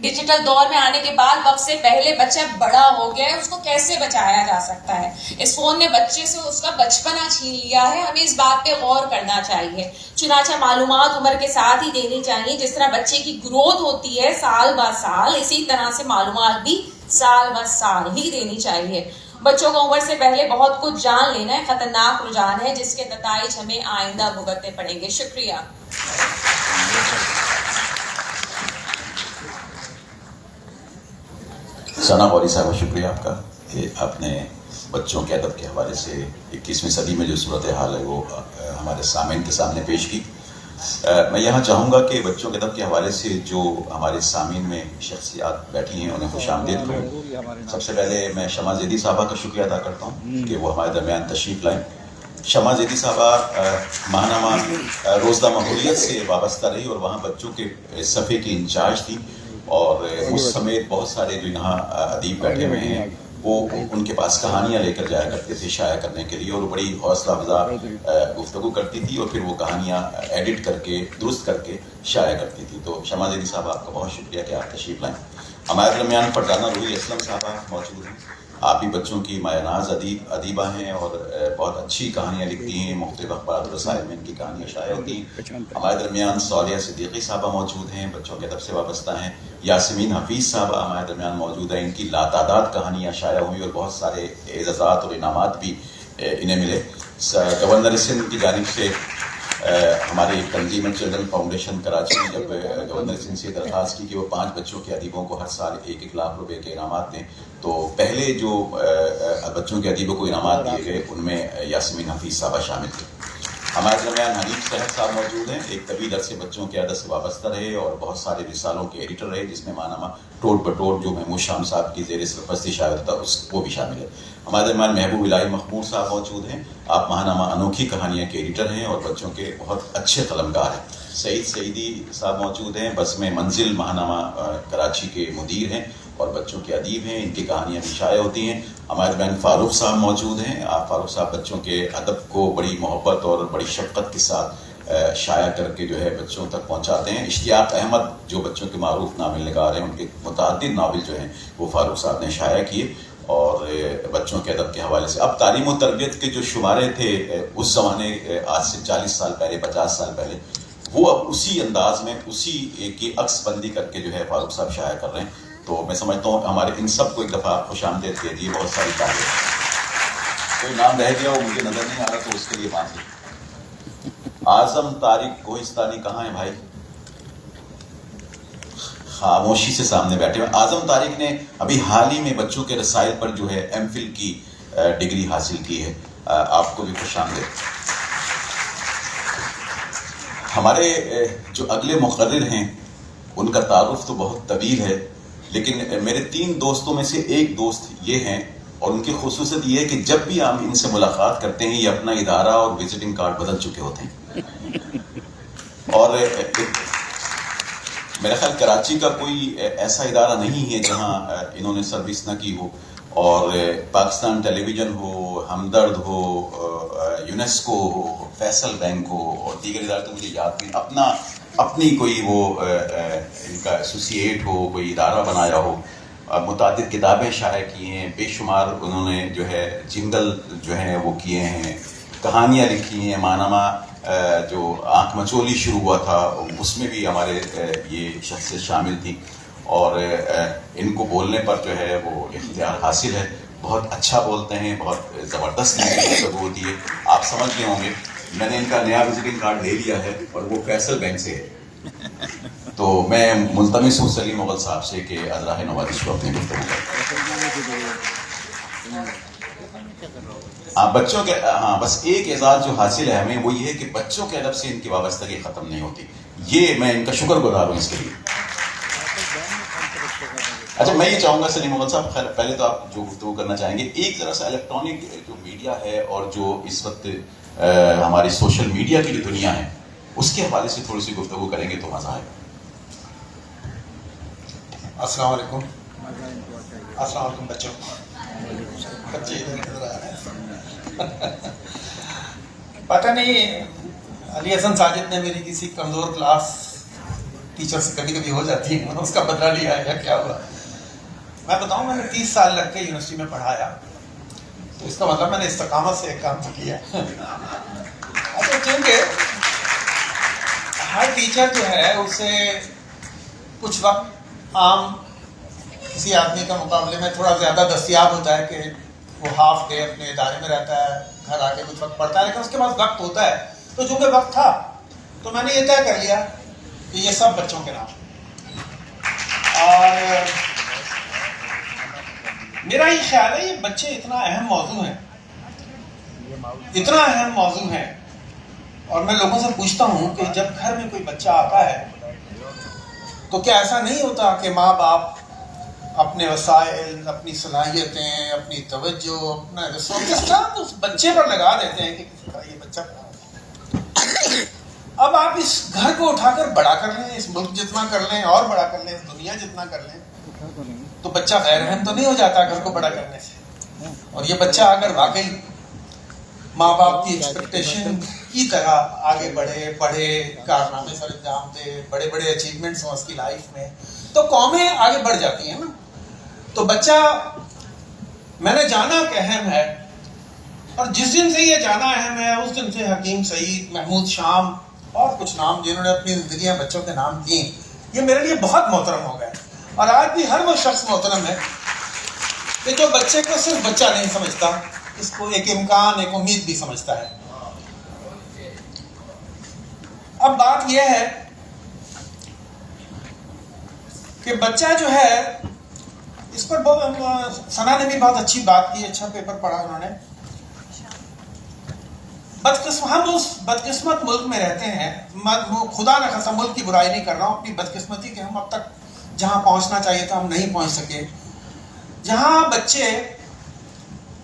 Digital دور میں آنے کے بعد وقت سے پہلے بچہ بڑا ہو گیا ہے، اس کو کیسے بچایا جا سکتا ہے؟ اس فون نے بچے سے اس کا بچپنا چھین لیا ہے، ہمیں اس بات پہ غور کرنا چاہیے۔ چنانچہ معلومات عمر کے ساتھ ہی دینی چاہیے، جس طرح بچے کی گروتھ ہوتی ہے سال با سال، اسی طرح سے معلومات بھی سال با سال ہی دینی چاہیے۔ بچوں کو عمر سے پہلے بہت کچھ جان لینا ہے خطرناک رجحان ہے، جس کے نتائج ہمیں آئندہ بھگتنے پڑیں گے۔ شکریہ۔ ثنا غوری صاحبہ، شکریہ آپ کا کہ آپ نے بچوں کے ادب کے حوالے سے 21ویں صدی میں جو صورتحال ہے وہ ہمارے سامعین کے سامنے پیش کی۔ میں یہاں چاہوں گا کہ بچوں کے ادب کے حوالے سے جو ہمارے سامعین میں شخصیات بیٹھی ہیں انہیں خوش آمدید کروں۔ سب سے پہلے میں شمع زیدی صاحبہ کا شکریہ ادا کرتا ہوں کہ وہ ہمارے درمیان تشریف لائیں۔ شمع زیدی صاحبہ ماہنامہ روزدہ ماحولیت سے وابستہ رہی اور وہاں بچوں کے صفحے کی انچارج تھی، اور اس سمیت بہت سارے جو یہاں ادیب بیٹھے ہوئے ہیں وہ ان کے پاس کہانیاں لے کر جایا کرتے تھے شائع کرنے کے لیے، اور وہ بڑی حوصلہ افزا گفتگو کرتی تھی اور پھر وہ کہانیاں ایڈٹ کر کے درست کر کے شائع کرتی تھی۔ تو شمع زیدی صاحبہ آپ کا بہت شکریہ کہ آپ تشریف لائیں۔ ہمارے درمیان فرزانہ روحی اسلم صاحبہ موجود ہیں، آپ بھی بچوں کی مایہ ناز ادیبہ ہیں اور بہت اچھی کہانیاں لکھتی ہیں، مختلف اخبارات و رسائل میں ان کی کہانیاں شائع ہوتی ہیں۔ ہمارے درمیان صالحہ صدیقی صاحبہ موجود ہیں، بچوں کے ادب سے وابستہ ہیں۔ یاسمین حفیظ صاحبہ ہمارے درمیان موجود ہیں، ان کی لاتعداد کہانیاں شائع ہوئی اور بہت سارے اعزازات اور انعامات بھی انہیں ملے۔ گورنر سندھ کی جانب سے ہماری تنظیم چلڈرن فاؤنڈیشن کراچی نے جب گورنر سندھ سے درخواست کی کہ وہ 5 بچوں کے ادیبوں کو ہر سال 1-1 لاکھ روپے کے انعامات دیں، تو پہلے جو بچوں کے ادیبوں کو انعامات دیے گئے ان میں یاسمین حفیظ صاحبہ شامل تھے۔ ہمارے درمیان حنیف صاحب صاحب موجود ہیں، ایک طویل عرصے بچوں کے ادب سے وابستہ رہے اور بہت سارے رسالوں کے ایڈیٹر رہے، جس میں ماہنامہ ٹوٹ بٹوٹ جو محمود شام صاحب کی زیر سرپرستی شائع ہوتا تھا وہ بھی شامل ہے۔ ہمارے درمیان محبوب الہی مخمور صاحب موجود ہیں، آپ ماہنامہ انوکھی کہانیاں کے ایڈیٹر ہیں اور بچوں کے بہت اچھے قلمکار ہیں۔ سعید سعیدی صاحب موجود ہیں، بس میں منزل ماہنامہ کراچی کے مدیر ہیں اور بچوں کے ادیب ہیں، ان کی کہانیاں بھی شائع ہوتی ہیں۔ ہمارے درمیان فاروق صاحب موجود ہیں، آپ فاروق صاحب بچوں کے ادب کو بڑی محبت اور بڑی شفقت کے ساتھ شائع کر کے جو ہے بچوں تک پہنچاتے ہیں۔ اشتیاق احمد جو بچوں کے معروف ناول نگار ہیں، ان کے متعدد ناول جو ہیں وہ فاروق صاحب نے شائع کیے، اور بچوں کے ادب کے حوالے سے اب تعلیم و تربیت کے جو شمارے تھے اس زمانے آج سے 40 سال پہلے 50 سال پہلے، وہ اب اسی انداز میں اسی کی عکس بندی کر کے جو ہے فاروق صاحب شائع کر رہے ہیں۔ تو میں سمجھتا ہوں ہمارے ان سب کو ایک دفعہ خوش آمدید کہہ دیے، بہت ساری تعریف۔ کوئی نام رہ گیا وہ مجھے نظر نہیں آ رہا تو اس کے لیے معافی۔ اعظم طارق کوہستانی کہاں ہیں بھائی؟ خاموشی سے سامنے بیٹھے ہوئے۔ اعظم طارق نے ابھی حال ہی میں بچوں کے رسائل پر جو ہے ایم فل کی ڈگری حاصل کی ہے، آپ کو بھی خوش آمدید۔ ہمارے جو اگلے مقرر ہیں ان کا تعارف تو بہت طویل ہے، لیکن میرے 3 دوستوں میں سے ایک دوست یہ ہیں، اور ان کی خصوصیت یہ ہے کہ جب بھی ہم ان سے ملاقات کرتے ہیں یہ اپنا ادارہ اور وزٹنگ کارڈ بدل چکے ہوتے ہیں۔ اور میرا خیال کراچی کا کوئی ایسا ادارہ نہیں ہے جہاں انہوں نے سروس نہ کی ہو، اور پاکستان ٹیلی ویژن ہو، ہمدرد ہو، یونیسکو ہو، فیصل بینک ہو اور دیگر ادارے تو مجھے یاد نہیں، اپنی کوئی وہ ان کا ایسوسیٹ ہو، کوئی ادارہ بنایا ہو، متعدد کتابیں شائع کی ہیں، بے شمار انہوں نے جو ہے جنگل جو ہیں وہ کیے ہیں، کہانیاں لکھی ہیں۔ ماہنامہ جو آنکھ مچولی شروع ہوا تھا اس میں بھی ہمارے یہ شخصیت شامل تھی، اور ان کو بولنے پر جو ہے وہ اختیار حاصل ہے، بہت اچھا بولتے ہیں، بہت زبردست گفتگو ہوتی ہے۔ آپ سمجھ گئے ہوں گے میں نے ان کا نیا وزٹنگ کارڈ لے لیا ہے اور وہ فیصل بینک سے ہے، تو میں ملتمس ہوں سلیم مغل صاحب سے کہ اذراہ نوازش کو اپنی گفتگو کریں۔ بچوں کے بس ایک اعزاز جو حاصل ہے ہمیں وہ یہ ہے کہ بچوں کے ادب سے ان کی وابستگی ختم نہیں ہوتی، یہ میں ان کا شکر گزار ہوں اس کے لیے۔ اچھا میں یہ چاہوں گا سلیم مغل صاحب، پہلے تو آپ جو گفتگو کرنا چاہیں گے، ایک ذرا سا الیکٹرانک جو میڈیا ہے اور جو اس وقت ہماری سوشل میڈیا کی جو دنیا ہے اس کے حوالے سے تھوڑی سی گفتگو کریں گے تو مزہ آئے گا۔ السلام علیکم۔ السلام علیکم بچوں، بچے ادھر نظر آ رہے ہیں۔ پتہ نہیں علی حسن ساجد نے میری کسی کمزور کلاس ٹیچر سے کبھی کبھی ہو جاتی ہے، اس کا بدلہ لیا ہے یا کیا ہوا. میں بتاؤں میں نے 30 سال لگ کے یونیورسٹی میں پڑھایا، تو اس کا مطلب میں نے استقامت سے ایک کام کیا. اچھا، کیونکہ ہر ٹیچر جو ہے اسے کچھ وقت عام کسی آدمی کا مقابلے میں تھوڑا زیادہ دستیاب ہوتا ہے کہ وہ ہاف ڈے اپنے ادارے میں رہتا ہے، گھر آ کے کچھ وقت پڑھتا ہے، لیکن اس کے پاس وقت ہوتا ہے. تو چونکہ وقت تھا تو میں نے یہ طے کر لیا کہ یہ سب بچوں کے نام. اور میرا یہ خیال ہے یہ بچے اتنا اہم موضوع ہیں، اتنا اہم موضوع ہے. اور میں لوگوں سے پوچھتا ہوں کہ جب گھر میں کوئی بچہ آتا ہے تو کیا ایسا نہیں ہوتا کہ ماں باپ اپنے وسائل، اپنی صلاحیتیں، اپنی توجہ، اپنا ریسورسز اس بچے پر لگا دیتے ہیں کہ یہ بچہ. اب آپ اس گھر کو اٹھا کر بڑا کر لیں، اس ملک جتنا کر لیں اور بڑا کر لیں، اس دنیا جتنا کر لیں، تو بچہ غیر اہم تو نہیں ہو جاتا گھر کو بڑا کرنے سے. اور یہ بچہ اگر واقعی ماں باپ کی ایکسپیکٹیشن کی طرح آگے بڑھے، پڑھے، کارنامے سر انجام دے، بڑے بڑے اچیومنٹس ہوں اس کی لائف میں، تو قومیں آگے بڑھ جاتی ہیں نا. تو بچہ میں نے جانا کہ اہم ہے، اور جس دن سے یہ جانا اہم ہے اس دن سے حکیم سعید، محمود شام اور کچھ نام جنہوں نے اپنی زندگیاں بچوں کے نام دیں، یہ میرے لیے بہت محترم ہو گئے. اور آج بھی ہر وہ شخص محترم ہے کہ جو بچے کو صرف بچہ نہیں سمجھتا، اس کو ایک امکان، ایک امید بھی سمجھتا ہے. اب بات یہ ہے کہ بچہ جو ہے، اس پر ثنا نے بھی بہت اچھی بات کی، اچھا پیپر پڑھا انہوں نے. ہم اس بدقسمت ملک میں رہتے ہیں، خدا نہ خاصا ملک کی برائی نہیں کر رہا ہوں، اپنی بدقسمتی کہ ہم اب تک جہاں پہنچنا چاہیے تھا ہم نہیں پہنچ سکے، جہاں بچے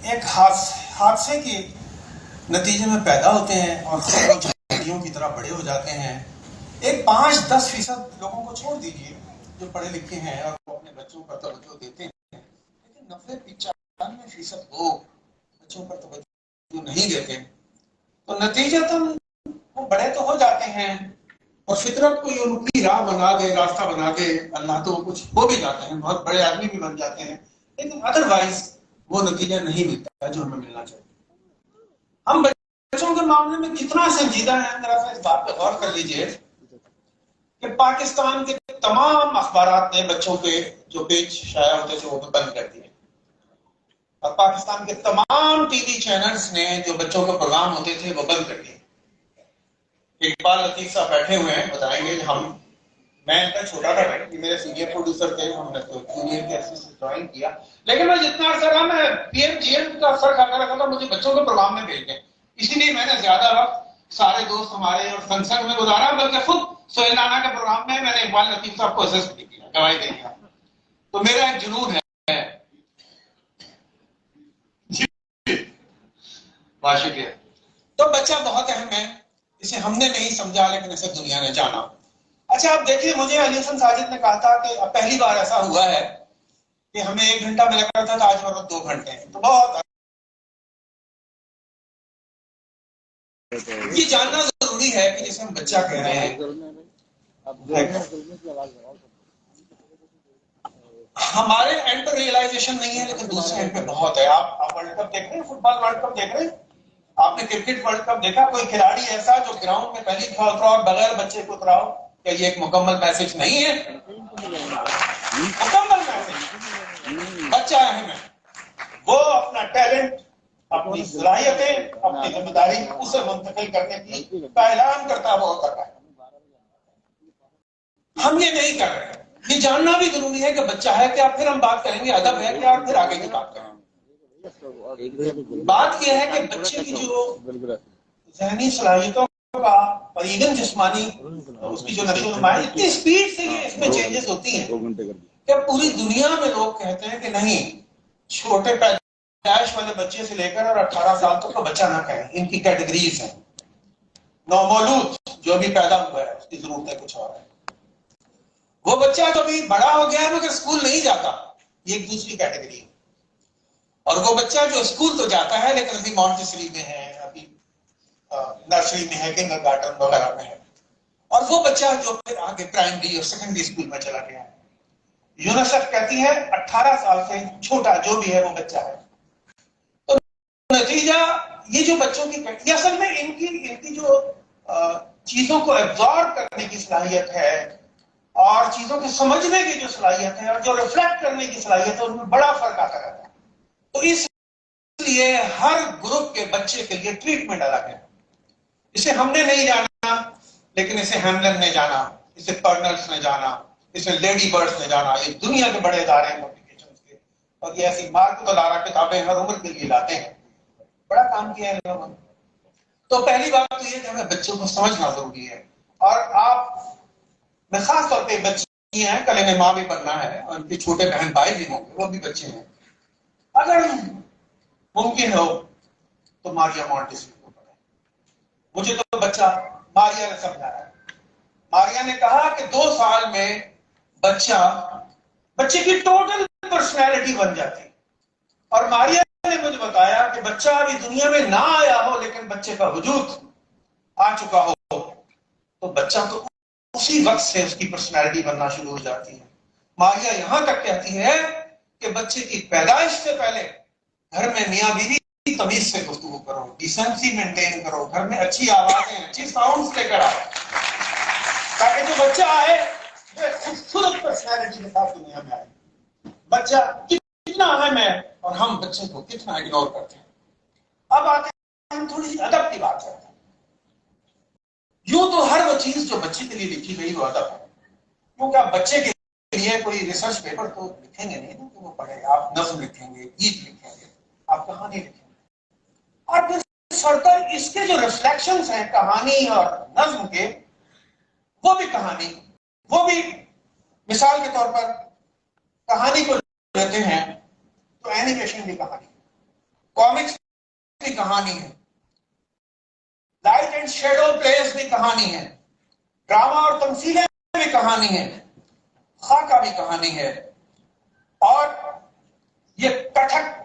ایک حادثے کے نتیجے میں پیدا ہوتے ہیں اور جھڑیوں کی طرح بڑے ہو جاتے ہیں. ایک 5-10% لوگوں کو چھوڑ دیجیے جو پڑھے لکھے ہیں اور وہ اپنے بچوں پر توجہ دیتے ہیں، لیکن 90-95% لوگ بچوں پر توجہ نہیں دیتے. تو نتیجتاً وہ بڑے تو ہو جاتے ہیں اور فطرت کو یہ ان کی راہ بنا دے، راستہ بنا دے، اللہ تو کچھ ہو بھی جاتے ہیں، بہت بڑے آدمی بھی بن جاتے ہیں، لیکن ادروائز وہ نتیجہ نہیں ملتا جو ہمیں ملنا چاہیے. ہم بچوں کے معاملے میں کتنا سنجیدہ ہیں، ذرا سا اس بات پہ غور کر لیجئے کہ پاکستان کے تمام اخبارات نے بچوں کے جو پیج شائع ہوتے تھے وہ بند کر دیے، اور پاکستان کے تمام ٹی وی چینلز نے جو بچوں کے پروگرام ہوتے تھے وہ بند کر دیے. اقبال لطیف صاحب بیٹھے ہوئے ہیں، بتائیں گے. میں ان کا چھوٹا تھا، میرے سینئر پروڈیوسر تھے، ہم نے تو جونیئر کے عرصے سے جوائن کیا، لیکن میں جتنا عرصہ رہا میں پی ایم جی ایم کا سر کھاتا رکھا تھا مجھے بچوں کے پروگرام میں بھیج دیں. اسی لیے میں نے زیادہ وقت سارے دوست ہمارے اور سنسد میں گزارا، بلکہ خود سہیل رانا کے پروگرام میں نے اقبال لطیف صاحب کو اسسٹ بھی کیا، گواہی دے دیا. تو میرا ایک جنون ہے. بہت شکریہ. تو بچہ بہت اہم ہے، اسے ہم نے نہیں سمجھا لیکن اسے دنیا نے جانا. اچھا اب دیکھیے، مجھے علی حسن ساجد نے کہا تھا کہ اب پہلی بار ایسا ہوا ہے کہ ہمیں 1 گھنٹہ ملا کرتا تھا، آج ہمارا 2 گھنٹے ہیں. تو بہت یہ جاننا ضروری ہے کہ جسے ہم بچہ کہہ رہے ہیں، ہمارے اینڈ پر ریئلائزیشن نہیں ہے لیکن دوسرے اینڈ پہ بہت ہے. آپ ورلڈ کپ دیکھ رہے ہیں، فٹ بال ورلڈ کپ دیکھ رہے ہیں، آپ نے کرکٹ ورلڈ کپ دیکھا، کوئی کھلاڑی ایسا جو گراؤنڈ میں پہلی دفعہ اترا اور بغیر بچے کو اتراؤ، کیا یہ ایک مکمل میسج نہیں ہے؟ مکمل میسج. بچہ اہم ہے، وہ اپنا ٹیلنٹ، اپنی صلاحیتیں، اپنی ذمہ داری اسے منتقل کرنے کی کا اعلان کرتا ہوا ہوتا ہے. ہم یہ نہیں کر رہے ہیں. یہ جاننا بھی ضروری ہے کہ بچہ ہے کیا، پھر ہم بات کریں گے ادب ہے کیا، اور پھر آگے کی بات کریں گے. بات یہ ہے کہ بچے کی جو ذہنی صلاحیتوں کا اور ایون جسمانی اس کی جو نشو و نما ہے، اتنی اسپیڈ سے یہ اس میں چینجز ہوتی ہیں کہ پوری دنیا میں لوگ کہتے ہیں کہ نہیں، چھوٹے پیدائش والے بچے سے لے کر اور 18 سال تک کا بچہ نہ کہیں، ان کی کیٹیگریز ہیں. نومولود جو بھی پیدا ہوا ہے اس کی ضرورتیں کچھ اور ہیں. وہ بچہ جو بھی بڑا ہو گیا ہے مگر اسکول نہیں جاتا، یہ ایک دوسری کیٹیگری ہے. اور وہ بچہ جو اسکول تو جاتا ہے لیکن ابھی مونٹیسری میں ہے، ابھی نرسری میں ہے، کنڈر گارٹن وغیرہ میں ہے. اور وہ بچہ جو پھر آگے پرائمری اور سیکنڈری اسکول میں چلا گیا ہے. یونیسیف کہتی ہے 18 سال سے چھوٹا جو بھی ہے وہ بچہ ہے. تو نتیجہ یہ جو بچوں کی یہ اصل میں ان کی جو چیزوں کو ایبزارب کرنے کی صلاحیت ہے اور چیزوں کو سمجھنے کی جو صلاحیت ہے اور جو ریفلیکٹ کرنے کی صلاحیت ہے ان میں بڑا فرق آتا رہتا ہے. تو اس لیے ہر گروپ کے بچے کے لیے ٹریٹمنٹ الگ ہے. اسے ہم نے نہیں جانا لیکن اسے ہیملن نے جانا, اسے پرنلز نے جانا, اسے لیڈی برڈز نے جانا. یہ دنیا کے بڑے ادارے ہیں پبلیکیشنز کے, اور یہ ایسی مارکت ادارہ کتابیں ہر عمر کے لیے لاتے ہیں. بڑا کام کیا ہے لوگوں نے. تو پہلی بات تو یہ کہ ہمیں بچوں کو سمجھنا ضروری ہے. اور آپ میں خاص طور پہ بچی ہیں, کل انہیں ماں بھی بننا ہے, اور ان کے چھوٹے بہن بھائی بھی ہوں گے, وہ بھی بچے ہیں. اگر ممکن ہو تو ماریا مونٹیسوری کو پڑھیں. مجھے تو بچہ ماریا نے سمجھایا. ماریا نے کہا کہ 2 سال میں بچے کی ٹوٹل پرسنالٹی بن جاتی ہے. اور ماریا نے مجھے بتایا کہ بچہ ابھی دنیا میں نہ آیا ہو لیکن بچے کا وجود آ چکا ہو تو بچہ تو اسی وقت سے اس کی پرسنالٹی بننا شروع ہو جاتی ہے. ماریا یہاں تک کہتی ہے کہ بچے کی پیدائش سے پہلے گھر میں میاں بیوی تمیز سے گفتگو کرو, ڈیسنسی مینٹین کرو, گھر میں اچھی آوازیں, اچھی ساؤنڈز لے کر آؤ, تاکہ جو بچہ آئے وہ خوبصورت پرسنالٹی کے ساتھ دنیا میں آئے. بچہ کتنا اہم ہے اور ہم بچے کو کتنا اگنور کرتے ہیں. اب آتے ہیں ہم تھوڑی سی ادب کی بات کرتے ہیں. یوں تو ہر وہ چیز جو بچے کے لیے لکھی گئی وہ ادب ہے, کیونکہ آپ بچے کے لیے کوئی ریسرچ پیپر تو لکھیں گے نہیں کہ وہ پڑھے. آپ نظم لکھیں گے, گیت لکھیں گے, آپ کہانی لکھیں گے, اور پھر فردر اس کے جو ریفلیکشنز ہیں کہانی اور نظم کے, وہ بھی کہانی, وہ بھی مثال کے طور پر کہانی کو لیتے ہیں تو اینیمیشن بھی کہانی, کامکس بھی کہانی ہے, لائٹ اینڈ شیڈو پلیز بھی کہانی ہے, ڈراما اور تمثیلیں بھی کہانی ہے, خاکہ بھی کہانی ہے, اور یہ کتھک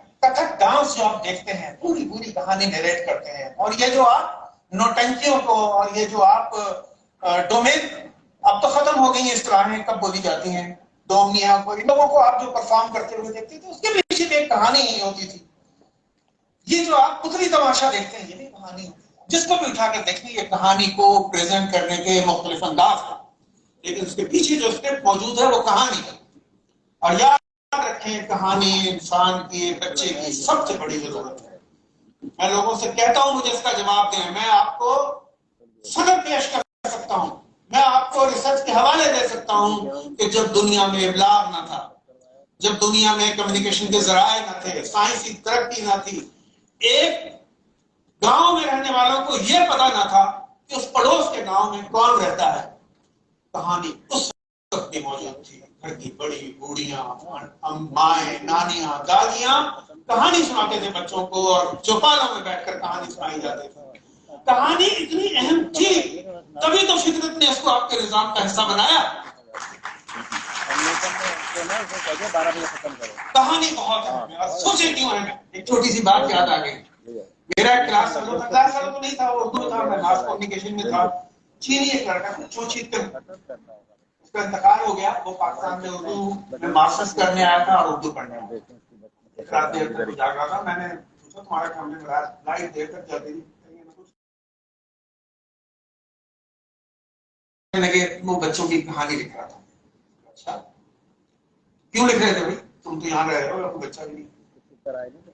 ڈانس جو آپ دیکھتے ہیں پوری کہانی نیریٹ کرتے ہیں. اور یہ جو آپ نوٹنکیوں کو اور یہ جو آپ ڈومین, اب تو ختم ہو گئی ہیں اصطلاحیں, کب بولی جاتی ہیں, ڈومنیا کو, ان لوگوں کو آپ جو پرفارم کرتے ہوئے دیکھتے تھے اس کے پیچھے بھی ایک کہانی ہی ہوتی تھی. یہ جو آپ پتلی تماشا دیکھتے ہیں یہ بھی کہانی ہوتی ہے. جس کو بھی اٹھا کر دیکھیں یہ کہانی کو پریزنٹ کرنے کے مختلف انداز ہیں, لیکن اس کے پیچھے جو اسکرپٹ موجود ہے وہ کہانی ہے. اور یاد رکھیں کہانی انسان کی, بچے کی سب سے بڑی ضرورت ہے. میں لوگوں سے کہتا ہوں مجھے اس کا جواب دیں. میں آپ کو سند پیش کر سکتا ہوں, میں آپ کو ریسرچ کے حوالے دے سکتا ہوں کہ جب دنیا میں ابلاغ نہ تھا, جب دنیا میں کمیونیکیشن کے ذرائع نہ تھے, سائنسی ترقی نہ تھی, ایک گاؤں میں رہنے والوں کو یہ پتا نہ تھا کہ اس پڑوس کے گاؤں میں کون رہتا ہے. کہانی اس وقت بھی موجود تھی. گھر کی بڑی بوڑھیاں, مائیں, نانیاں, دادیاں کہانی سناتے تھے بچوں کو, اور چوپالوں میں بیٹھ کر کہانی سنائی جاتی تھی. کہانی اتنی اہم تھی تبھی تو فطرت نے اس کو آپ کے نظام کا حصہ بنایا. کہانی بہت ہے. سوچیں کیوں ہے. ایک چھوٹی سی بات یاد آ گئی. میرا ایک کلاس فیلو تو نہیں تھا, اردو تھا, میں ماس کمیونیکیشن میں تھا. چینی ایک لڑکا تھا, چوچیت کر, اس کا انتقال ہو گیا. وہ پاکستان میں اردو میں ماسٹرز کرنے آیا تھا اور اردو پڑھنے آیا. ایک رات دیر تک جاگ رہا تھا. میں نے پوچھا تمہارا کام میں لائٹ دیر تک جاتی تھی لگے وہ بچوں کی کہانی لکھ رہا تھا. اچھا کیوں لکھ رہے تھے بھائی, تم تو یہاں رہ رہے ہو, بچہ بھی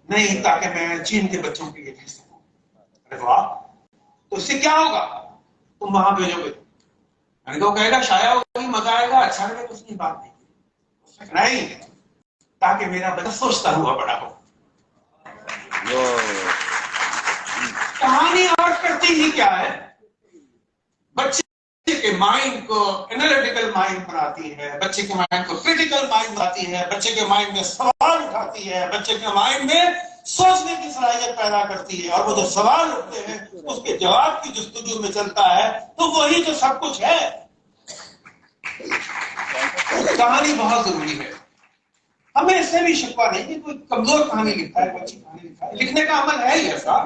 نہیں, تاکہ میں چین کے بچوں کے لیے لکھ سکوں. ارے واہ, تو اس سے کیا ہوگا, تم وہاں بھیجو گے, میں نے کہا کہے گا شاید ہوگی, مزہ آئے گا, اچھا لگے, کچھ نہیں, بات نہیں, تاکہ میرا بچہ سوچتا ہوا بڑا ہو. کہانی اور کرتی ہی کیا ہے, بچے کے مائنڈ کو انالیٹیکل مائنڈ بناتی ہے, بچے کے مائنڈ کو کریٹیکل مائنڈ بناتی ہے, بچے کے مائنڈ میں سوال اٹھاتی ہے, بچے کے مائنڈ میں سوچنے کی صلاحیت پیدا کرتی ہے. اور وہ جو سوال اٹھتے ہیں اس کے جواب کی جستجو میں چلتا ہے, تو وہی تو سب کچھ ہے. کہانی بہت ضروری ہے. ہمیں اس سے بھی شکوہ نہیں کہ کوئی کمزور کہانی لکھتا ہے, کوئی اچھی کہانی لکھتا ہے. لکھنے کا عمل ہے ہی ایسا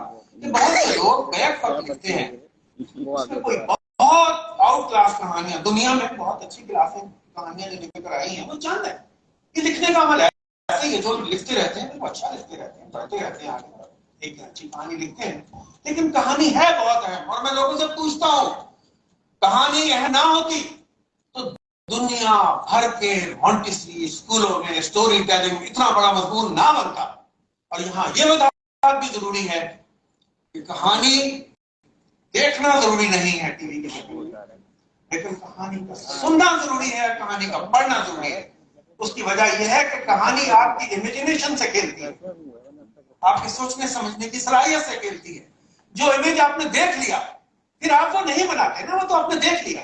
کہ بہت سے لوگ بیک وقت لکھتے ہیں, اس میں کوئی بہت آؤٹ کلاس کہانیاں دنیا میں بہت اچھی کلاسیں کہانیاں جو لکھ کر آئی ہیں وہ چند ہے. یہ لکھنے کا عمل ہے ایسے ہی جو لکھتے رہتے ہیں وہ اچھا لکھتے رہتے ہیں, پڑھتے رہتے ہیں, آگے ایک اچھی کہانی لکھتے ہیں. لیکن کہانی ہے بہت اہم, اور میں لوگوں سے پوچھتا ہوں کہانی اہم نہ ہوتی تو دنیا بھر کے مونٹیسری اسکولوں میں اسٹوری ٹیلنگ اتنا بڑا مضمون نہ بنتا. اور یہاں یہ وضاحت بھی ضروری ہے کہ کہانی دیکھنا ضروری نہیں ہے ٹی وی کے ذریعے, لیکن کہانی کا سننا ضروری ہے, کہانی کا پڑھنا ضروری ہے. اس کی وجہ یہ ہے کہ کہانی آپ کی امیجنیشن سے کھیلتی ہے, آپ کی سوچنے سمجھنے کی صلاحیت سے کھیلتی ہے. جو امیج آپ نے دیکھ لیا پھر آپ وہ نہیں بناتے نا, وہ تو آپ نے دیکھ لیا.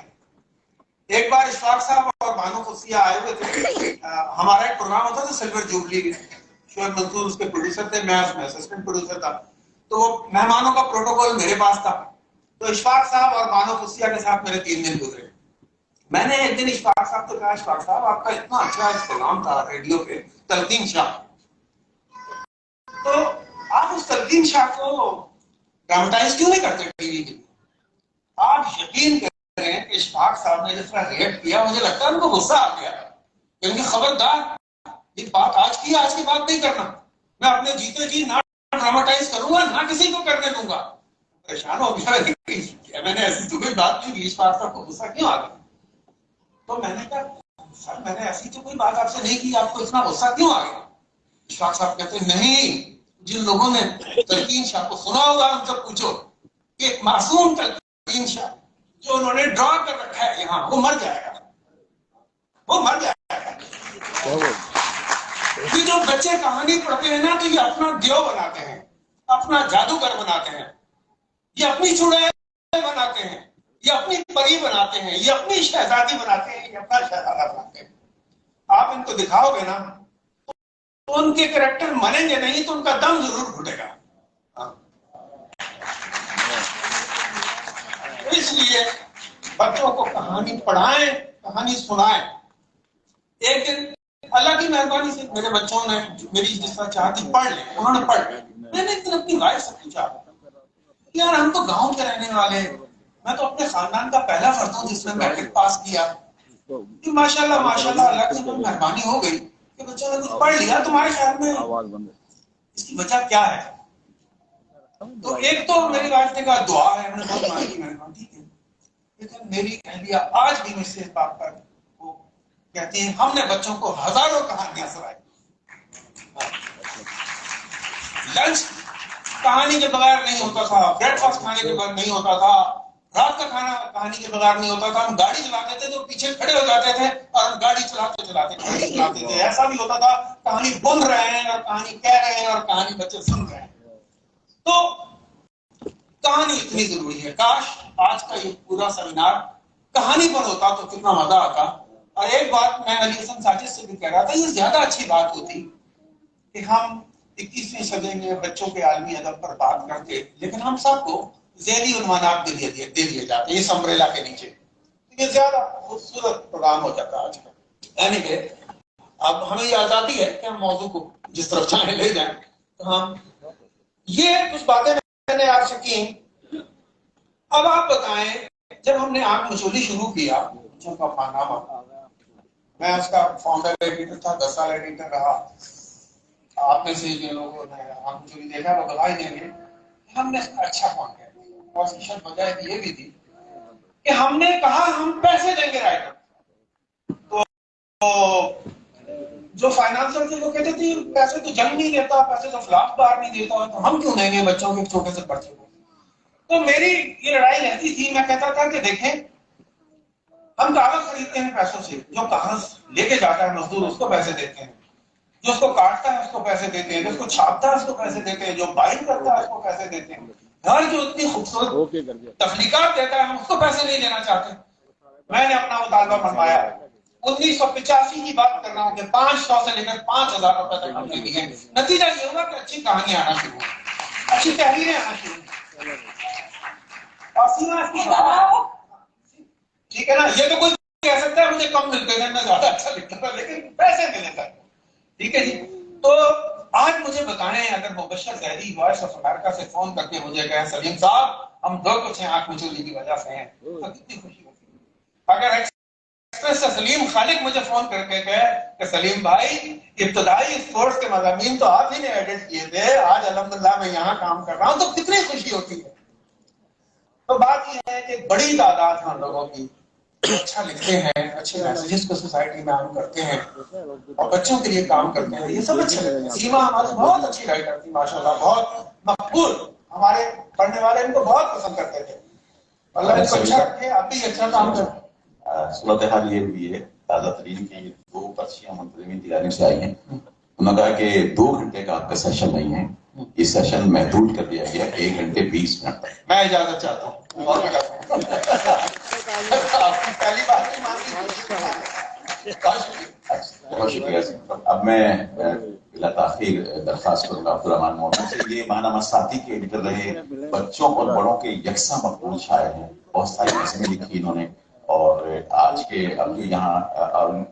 ایک بار اشفاق صاحب اور بانو قدسیہ آئے ہوئے تھے, ہمارا ایک پروگرام ہوتا تھا سلور جوبلی, شعیب منصور اس کے پروڈیوسر تھے, میں اس میں اسسٹنٹ پروڈیوسر تھا. تو وہ مہمانوں کا پروٹوکول میرے پاس تھا. تو اشفاق صاحب اور بانو قدسیہ کے ساتھ میرے 3 دن گزرے. میں نے ایک دن اشفاق صاحب کو کہا, اشفاق صاحب آپ کا اتنا اچھا پروگرام تھا ریڈیو پہ تلقین شاہ, تو آپ اس تلقین شاہ کو ڈراماٹائز کیوں نہیں کرتے ٹی وی کے لیے؟ آپ یقین کریں کہ اشفاق صاحب نے جس طرح ریئیکٹ کیا مجھے لگتا ہے ان کو غصہ آ گیا, کیونکہ خبردار یہ بات آج کی آج کی بات نہیں کرنا, میں اپنے جیتے جی نہ ڈراماٹائز کروں گا نہ کسی کو کرنے دوں گا. پریشان ہو گیا, میں نے ایسی تو کوئی بات نہیں کی, اشفاق صاحب کو غصہ کیوں آ گیا؟ تو میں نے کہا سر میں نے ایسی تو کوئی بات آپ سے نہیں کی, آپ کو اتنا غصہ کیوں آ گیا؟ اشفاق صاحب کہتے ہیں نہیں, جن لوگوں نے تلقین شاہ کو سنا ہوگا ان سے پوچھو کہ ایک معصوم تلقین شاہ جو انہوں نے ڈرا کر رکھا ہے یہاں, وہ مر جائے گا, وہ مر جائے گا. یہ جو بچے کہانی پڑھتے ہیں نا تو یہ اپنا دیو بناتے ہیں, اپنا جادوگر بناتے ہیں, یہ اپنی چڑیل بناتے ہیں, یہ اپنی پری بناتے ہیں, یہ اپنی شہزادی بناتے ہیں, یہ اپنا شہزادہ بناتے ہیں. آپ ان کو دکھاؤ گے نا تو ان کے کریکٹر منیں گے نہیں تو ان کا دم ضرور گھٹے گا. اس لیے بچوں کو کہانی پڑھائیں, کہانی سنائیں. ایک دن اللہ کی مہربانی سے میرے بچوں نے میری جس طرح چاہتی پڑھ لیں, انہوں نے پڑھ لیں. میں نے ایک دن اپنی وائف سے پوچھا یار ہم تو گاؤں کے رہنے والے, میں تو اپنے خاندان کا پہلا فرد ہوں جس نے میٹرک پاس کیا, کہ ماشاءاللہ ماشاءاللہ اللہ کی مہربانی ہو گئی کہ بچوں نے کچھ پڑھ لیا, تمہارے خیال میں اس کی وجہ کیا ہے؟ تو ایک تو میری وائف نے کہا دعا ہے, ہم نے بہت مانگی. میں نے کہا ٹھیک ہے, لیکن میری اہلیہ آج بھی مجھ سے اس بات پر وہ کہتی ہیں ہم نے بچوں کو ہزاروں کہانیاں سنائی. لنچ کہانی کے بغیر نہیں ہوتا تھا, بریک فاسٹ کھانے کے بغیر نہیں ہوتا تھا, رات کا کھانا کہانی کے بغیر نہیں ہوتا تھا. ہم گاڑی چلاتے تھے تو پیچھے کھڑے ہو جاتے تھے اور ہم گاڑی چلاتے چلاتے تھے. ایسا بھی ہوتا تھا کہانی بن رہے ہیں اور کہانی کہہ رہے ہیں اور کہانی بچے سن رہے ہیں. تو کہانی اتنی ضروری ہے. کاش آج کا یہ پورا سیمینار کہانی پر ہوتا تو کتنا مزہ آتا. اور ایک بات میں علی حسن ساجد سے بھی کہہ رہا تھا, یہ زیادہ اچھی بات ہوتی کہ ہم 21ویں صدی میں بچوں کے عالمی ادب پر بات کرتے, لیکن ہم سب کو ذیلی عنوانات دے دیے جاتے اس امبریلا کے نیچے. یہ زیادہ خوبصورت پروگرام ہو جاتا آج کا. اینی اب ہمیں یہ آزادی ہے کہ ہم موضوع کو جس طرف چاہیں لے جائیں. تو ہم یہ کچھ باتیں میں نے آپ سے کی. اب آپ بتائیں, جب ہم نے آنکھ مچولی شروع کیا بچوں کا پانامہ, میں اس کا فاؤنڈر ایڈیٹر تھا, 10 سال ایڈیٹر رہا. آپ میں سے جن لوگوں نے آنکھ مچولی دیکھا وہ گواہی دیں گے ہم نے اچھا کام کیا. اور شاید وجہ یہ بھی تھی کہ ہم نے کہا ہم پیسے دیں گے رائٹر. تو جو فائنانسر تھے وہ کہتے تھے پیسے تو جنگ نہیں دیتا, پیسے تو فلاپ بار نہیں دیتا, تو ہم کیوں دیں گے بچوں کے چھوٹے سے بچے کو. تو میری یہ لڑائی رہتی تھی. میں کہتا تھا کہ دیکھیں ہم کاغذ خریدتے ہیں پیسوں سے, جو کاغذ لے کے جاتا ہے مزدور اس کو پیسے دیتے ہیں, جو اس کو کاٹتا ہے اس کو پیسے دیتے ہیں, جو اس کو چھاپتا ہے اس کو پیسے دیتے ہیں, جو بائنڈ کرتا ہے اس کو پیسے دیتے ہیں. ہر جو اتنی خوبصورت تخلیقات دیتا ہے ہم اس کو پیسے نہیں دینا چاہتے. میں نے اپنا مطالبہ منوایا. 1985 کی بات کر رہا ہوں کہ 500 سے لے کر 5000 روپے تک ہم نے دیے. نتیجہ یہ ہوگا کہ اچھی کہانیاں آنا شروع ہوئی, اچھی تحریریں آنا شروع ہوئی. ٹھیک ہے نا, یہ تو کوئی کہہ سکتا ہے مجھے کم ملتے تھے, میں زیادہ اچھا لکھتا تھا, لیکن پیسے ملے تھے. ٹھیک ہے جی. تو آج مجھے بتائیں اگر مبشر ظہری وائس آف امریکہ سے فون کر کے مجھے کہیں سلیم صاحب ہم دو کچھ ہیں آنکھ مچولی کی وجہ سے ہیں, تو کتنی خوشی ہوتی ہے. اگر ایکسپریس سے سلیم خالق مجھے فون کر کے کہے کہ سلیم بھائی ابتدائی کورس کے مضامین تو آپ ہی نے ایڈٹ کیے تھے، آج الحمدللہ میں یہاں کام کر رہا ہوں، تو کتنی خوشی ہوتی ہے. تو بات یہ ہے کہ بڑی تعداد ہم لوگوں کی اچھا لکھتے ہیں، اچھے میسیجز کو سوسائٹی میں عام کرتے ہیں اور بچوں کے لیے کام کرتے ہیں، یہ سب اچھے لگتے ہیں. سیما ہماری بہت اچھی رائٹر تھی ماشاءاللہ، بہت مقبول، ہمارے پڑھنے والے ان کو بہت پسند کرتے تھے. اللہ ان کو اچھا رکھے، آپ بھی اچھا کام کریں. صورتحال یہ ہوئی ہے تازہ ترین کی 2 پرچیاں منتظمین کی جانب سے آئی ہیں. انہوں نے کہا کہ 2 گھنٹے کا آپ کا سیشن نہیں ہے، یہ سیشن محدود کر دیا گیا 1 گھنٹے 20 منٹ تک. میں اجازت چاہتا ہوں اور آپ کی پہلی بات نہیں مانتی. بہت شکریہ. اب میں بلا تاخیر درخواست کروں گا عبدالرحمان مومن سے. یہ ماہنامہ ساتھی کے ایڈیٹر رہے، بچوں اور بڑوں کے یکساں مقبول شاعر ہیں، بہت ساری نظمیں لکھی انہوں نے، اور آج کے اب جو یہاں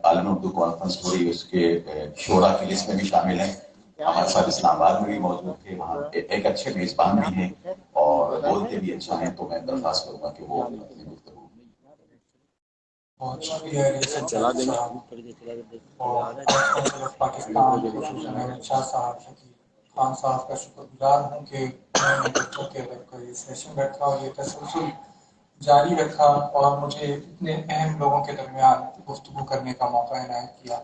عالم اردو کانفرنس ہو رہی ہے اس کے شعراء کی لسٹ میں بھی شامل ہیں. ہمارے ساتھ اسلام آباد میں بھی موجود تھے، وہاں ایک اچھے میزبان بھی ہیں اور بولتے بھی اچھا ہیں. تو میں درخواست کروں گا کہ وہ اپنی گفتگو. بہت شکریہ ریاست صاحب اور پاکستان خصوصاً شاہ صاحب خان صاحب کا شکر گزار ہوں کہ میں نے بچوں کے ادب کا یہ سیشن رکھا اور یہ تسلسل جاری رکھا اور مجھے اتنے اہم لوگوں کے درمیان گفتگو کرنے کا موقع عنایت کیا.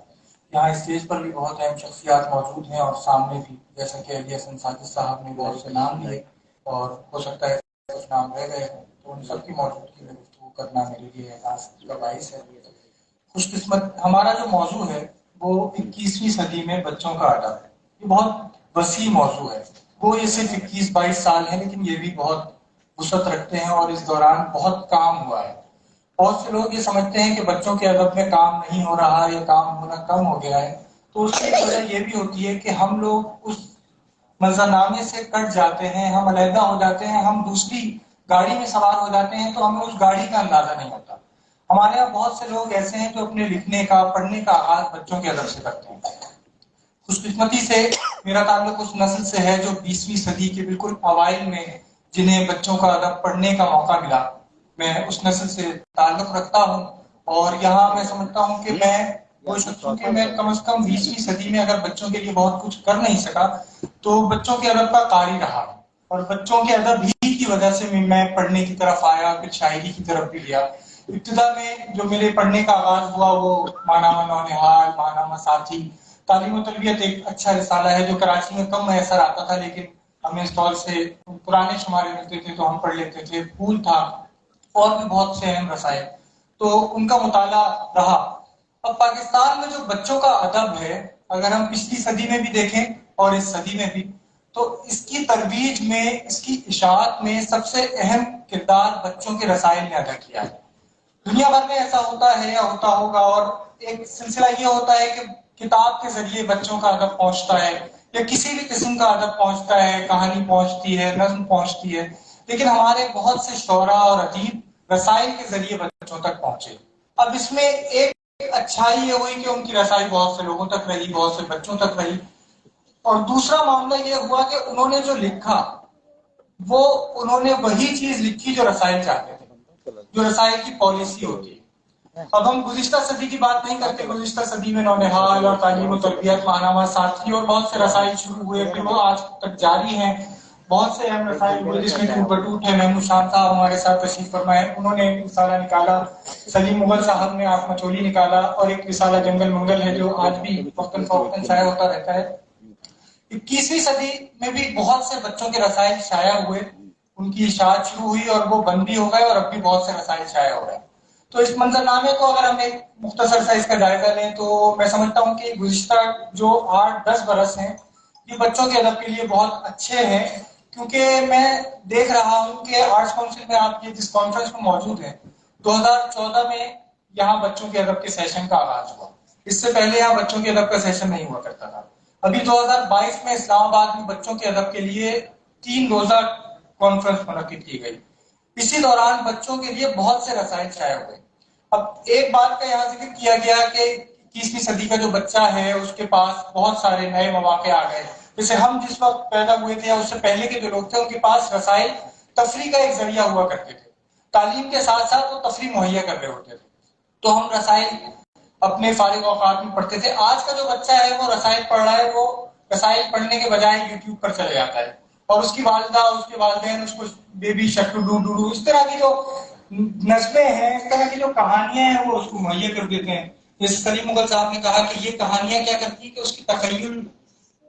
یہاں اسٹیج پر بھی بہت اہم شخصیات موجود ہیں اور سامنے بھی، جیسا کہ علی حسن ساجد صاحب نے بہت سے نام لیے اور ہو سکتا ہے کچھ نام رہ گئے ہیں، تو ان سب کی موجودگی میں گفتگو کرنا میرے لیے احساس کا باعث ہے. خوش قسمت ہمارا جو موضوع ہے وہ 21ویں صدی میں بچوں کا ادب ہے. یہ بہت وسیع موضوع ہے. وہ یہ صرف 21-22 سال ہے لیکن یہ بھی بہت وسعت رکھتے ہیں اور اس دوران بہت کام ہوا ہے. بہت سے لوگ یہ سمجھتے ہیں کہ بچوں کے ادب میں کام نہیں ہو رہا یا کام ہونا کم ہو گیا ہے. تو اس کی وجہ یہ بھی ہوتی ہے کہ ہم لوگ اس منظرنامے سے کٹ جاتے ہیں، ہم علیحدہ ہو جاتے ہیں، ہم دوسری گاڑی میں سوار ہو جاتے ہیں تو ہمیں اس گاڑی کا اندازہ نہیں ہوتا. ہمارے یہاں بہت سے لوگ ایسے ہیں جو اپنے لکھنے کا، پڑھنے کا آغاز بچوں کے ادب سے کرتے ہیں. خوش قسمتی سے میرا تعلق اس نسل سے ہے جو 20ویں صدی کے بالکل اوائل میں جنہیں بچوں کا ادب پڑھنے کا موقع ملا. میں اس نسل سے تعلق رکھتا ہوں اور یہاں میں سمجھتا ہوں کہ میں وہ شخص ہوں کہ میں کم از کم 20ویں صدی میں اگر بچوں کے لیے بہت کچھ کر نہیں سکا تو بچوں کے ادب کا قاری رہا اور بچوں کے ادب ہی کی وجہ سے میں پڑھنے کی طرف آیا، پھر شاعری کی طرف بھی گیا. ابتدا میں جو میرے پڑھنے کا آغاز ہوا وہ ماہنامہ نونہال، ماہنامہ ساتھی، تعلیم و تربیت ایک اچھا رسالہ ہے جو کراچی میں کم میسر آتا تھا لیکن ہمیں اسٹال سے پرانے شمارے ملتے تھے تو ہم پڑھ لیتے تھے. پھول تھا اور بھی بہت سے اہم رسائل، تو ان کا مطالعہ رہا. اب پاکستان میں جو بچوں کا ادب ہے، اگر ہم پچھلی صدی میں بھی دیکھیں اور اس صدی میں بھی، تو اس کی ترویج میں، اس کی اشاعت میں سب سے اہم کردار بچوں کے رسائل نے ادا کیا ہے. دنیا بھر میں ایسا ہوتا ہے یا ہوتا ہوگا اور ایک سلسلہ یہ ہوتا ہے کہ کتاب کے ذریعے بچوں کا ادب پہنچتا ہے یا کسی بھی قسم کا ادب پہنچتا ہے، کہانی پہنچتی ہے، نظم پہنچتی ہے. لیکن ہمارے بہت سے شعراء اور ادیب رسائل کے ذریعے بچوں تک پہنچے. اب اس میں ایک اچھائی یہ ہوئی کہ ان کی رسائی بہت سے لوگوں تک رہی، بہت سے بچوں تک رہی. اور دوسرا معاملہ یہ ہوا کہ انہوں نے جو لکھا وہ انہوں نے وہی چیز لکھی جو رسائل چاہتے تھے، جو رسائل کی پالیسی ہوتی ہے. اب ہم گزشتہ صدی کی بات نہیں کرتے، گزشتہ صدی میں نونہال اور تعلیم و تربیت، ماہنامہ ساتھی اور بہت سے رسائل شروع ہوئے، پھر وہ آج تک جاری ہیں. بہت سے اہم رسائل ہوئے جس میں ٹوٹ بٹوٹ ہے. محمود شان صاحب ہمارے ساتھ تشریف فرمائے، انہوں نے ایک رسالہ نکالا. سلیم مغل صاحب نے آنکھ مچولی نکالا اور ایک رسالہ جنگل منگل ہے جو آج بھی وقتاً فوقتاً شائع ہوتا رہتا ہے. 21ویں صدی میں بھی بہت سے بچوں کے رسائل شائع ہوئے، ان کی اشاعت شروع ہوئی اور وہ بند بھی ہو گئے اور اب بھی بہت سے رسائل شائع ہو گئے. تو اس منظرنامے کو اگر ہم ایک مختصر سا اس کا جائزہ لیں تو میں سمجھتا ہوں کہ گزشتہ جو 8-10 برس ہیں یہ بچوں کے ادب کے لیے بہت اچھے ہیں، کیونکہ میں دیکھ رہا ہوں کہ آرٹس کونسل میں آپ یہ جس کانفرنس میں موجود ہیں، 2014 میں یہاں بچوں کے ادب کے سیشن کا آغاز ہوا. اس سے پہلے یہاں بچوں کے ادب کا سیشن نہیں ہوا کرتا تھا. ابھی 2022 میں اسلام آباد میں بچوں کے ادب کے لیے 3 روزہ کانفرنس منعقد کی گئی. اسی دوران بچوں کے لیے بہت سے رسائل شائع ہوئے. اب ایک بات کا یہاں ذکر کیا گیا کہ 21ویں صدی کا جو بچہ ہے اس کے پاس بہت سارے نئے مواقع آ گئے. جیسے ہم جس وقت پیدا ہوئے تھے یا اس سے پہلے کے جو لوگ تھے ان کے پاس رسائل تفریح کا ایک ذریعہ ہوا کرتے تھے. تعلیم کے ساتھ ساتھ وہ تفریح مہیا کر رہے ہوتے تھے. تو ہم رسائل اپنے فارغ اوقات میں پڑھتے تھے. آج کا جو بچہ ہے وہ رسائل پڑھ رہا ہے، وہ رسائل پڑھنے کے بجائے یوٹیوب پر چلے جاتا ہے، اور اس کی والدہ اس کے والدین اس کو بیبی شک ڈو ڈو اس طرح کی جو نظمیں ہیں، اس طرح کی جو کہانیاں ہیں وہ اس کو مہیا کر دیتے ہیں. جیسے سلیم مغل صاحب نے کہا کہ یہ کہانیاں کیا کرتی ہیں کہ اس کی تخیل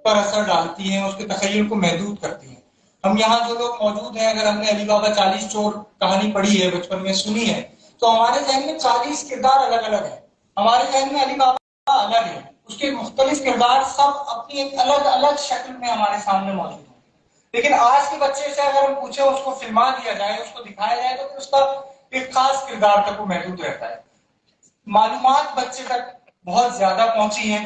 پر اثر ڈالتی ہیں، اس کے تخیل کو محدود کرتی ہیں. ہم یہاں جو لوگ موجود ہیں، اگر ہم نے علی بابا 40 چور کہانی پڑھی ہے، بچپن میں سنی ہے، تو ہمارے ذہن میں 40 کردار الگ الگ ہیں. ہمارے ذہن میں علی بابا الگ ہے، اس کے مختلف کردار سب اپنی ایک الگ الگ شکل میں ہمارے سامنے موجود ہیں. لیکن آج کے بچے سے اگر ہم پوچھیں، اس کو فلما دیا جائے، اس کو دکھایا جائے، تو اس کا ایک خاص کردار تک وہ محدود رہتا ہے. معلومات بچے تک بہت زیادہ پہنچی ہیں.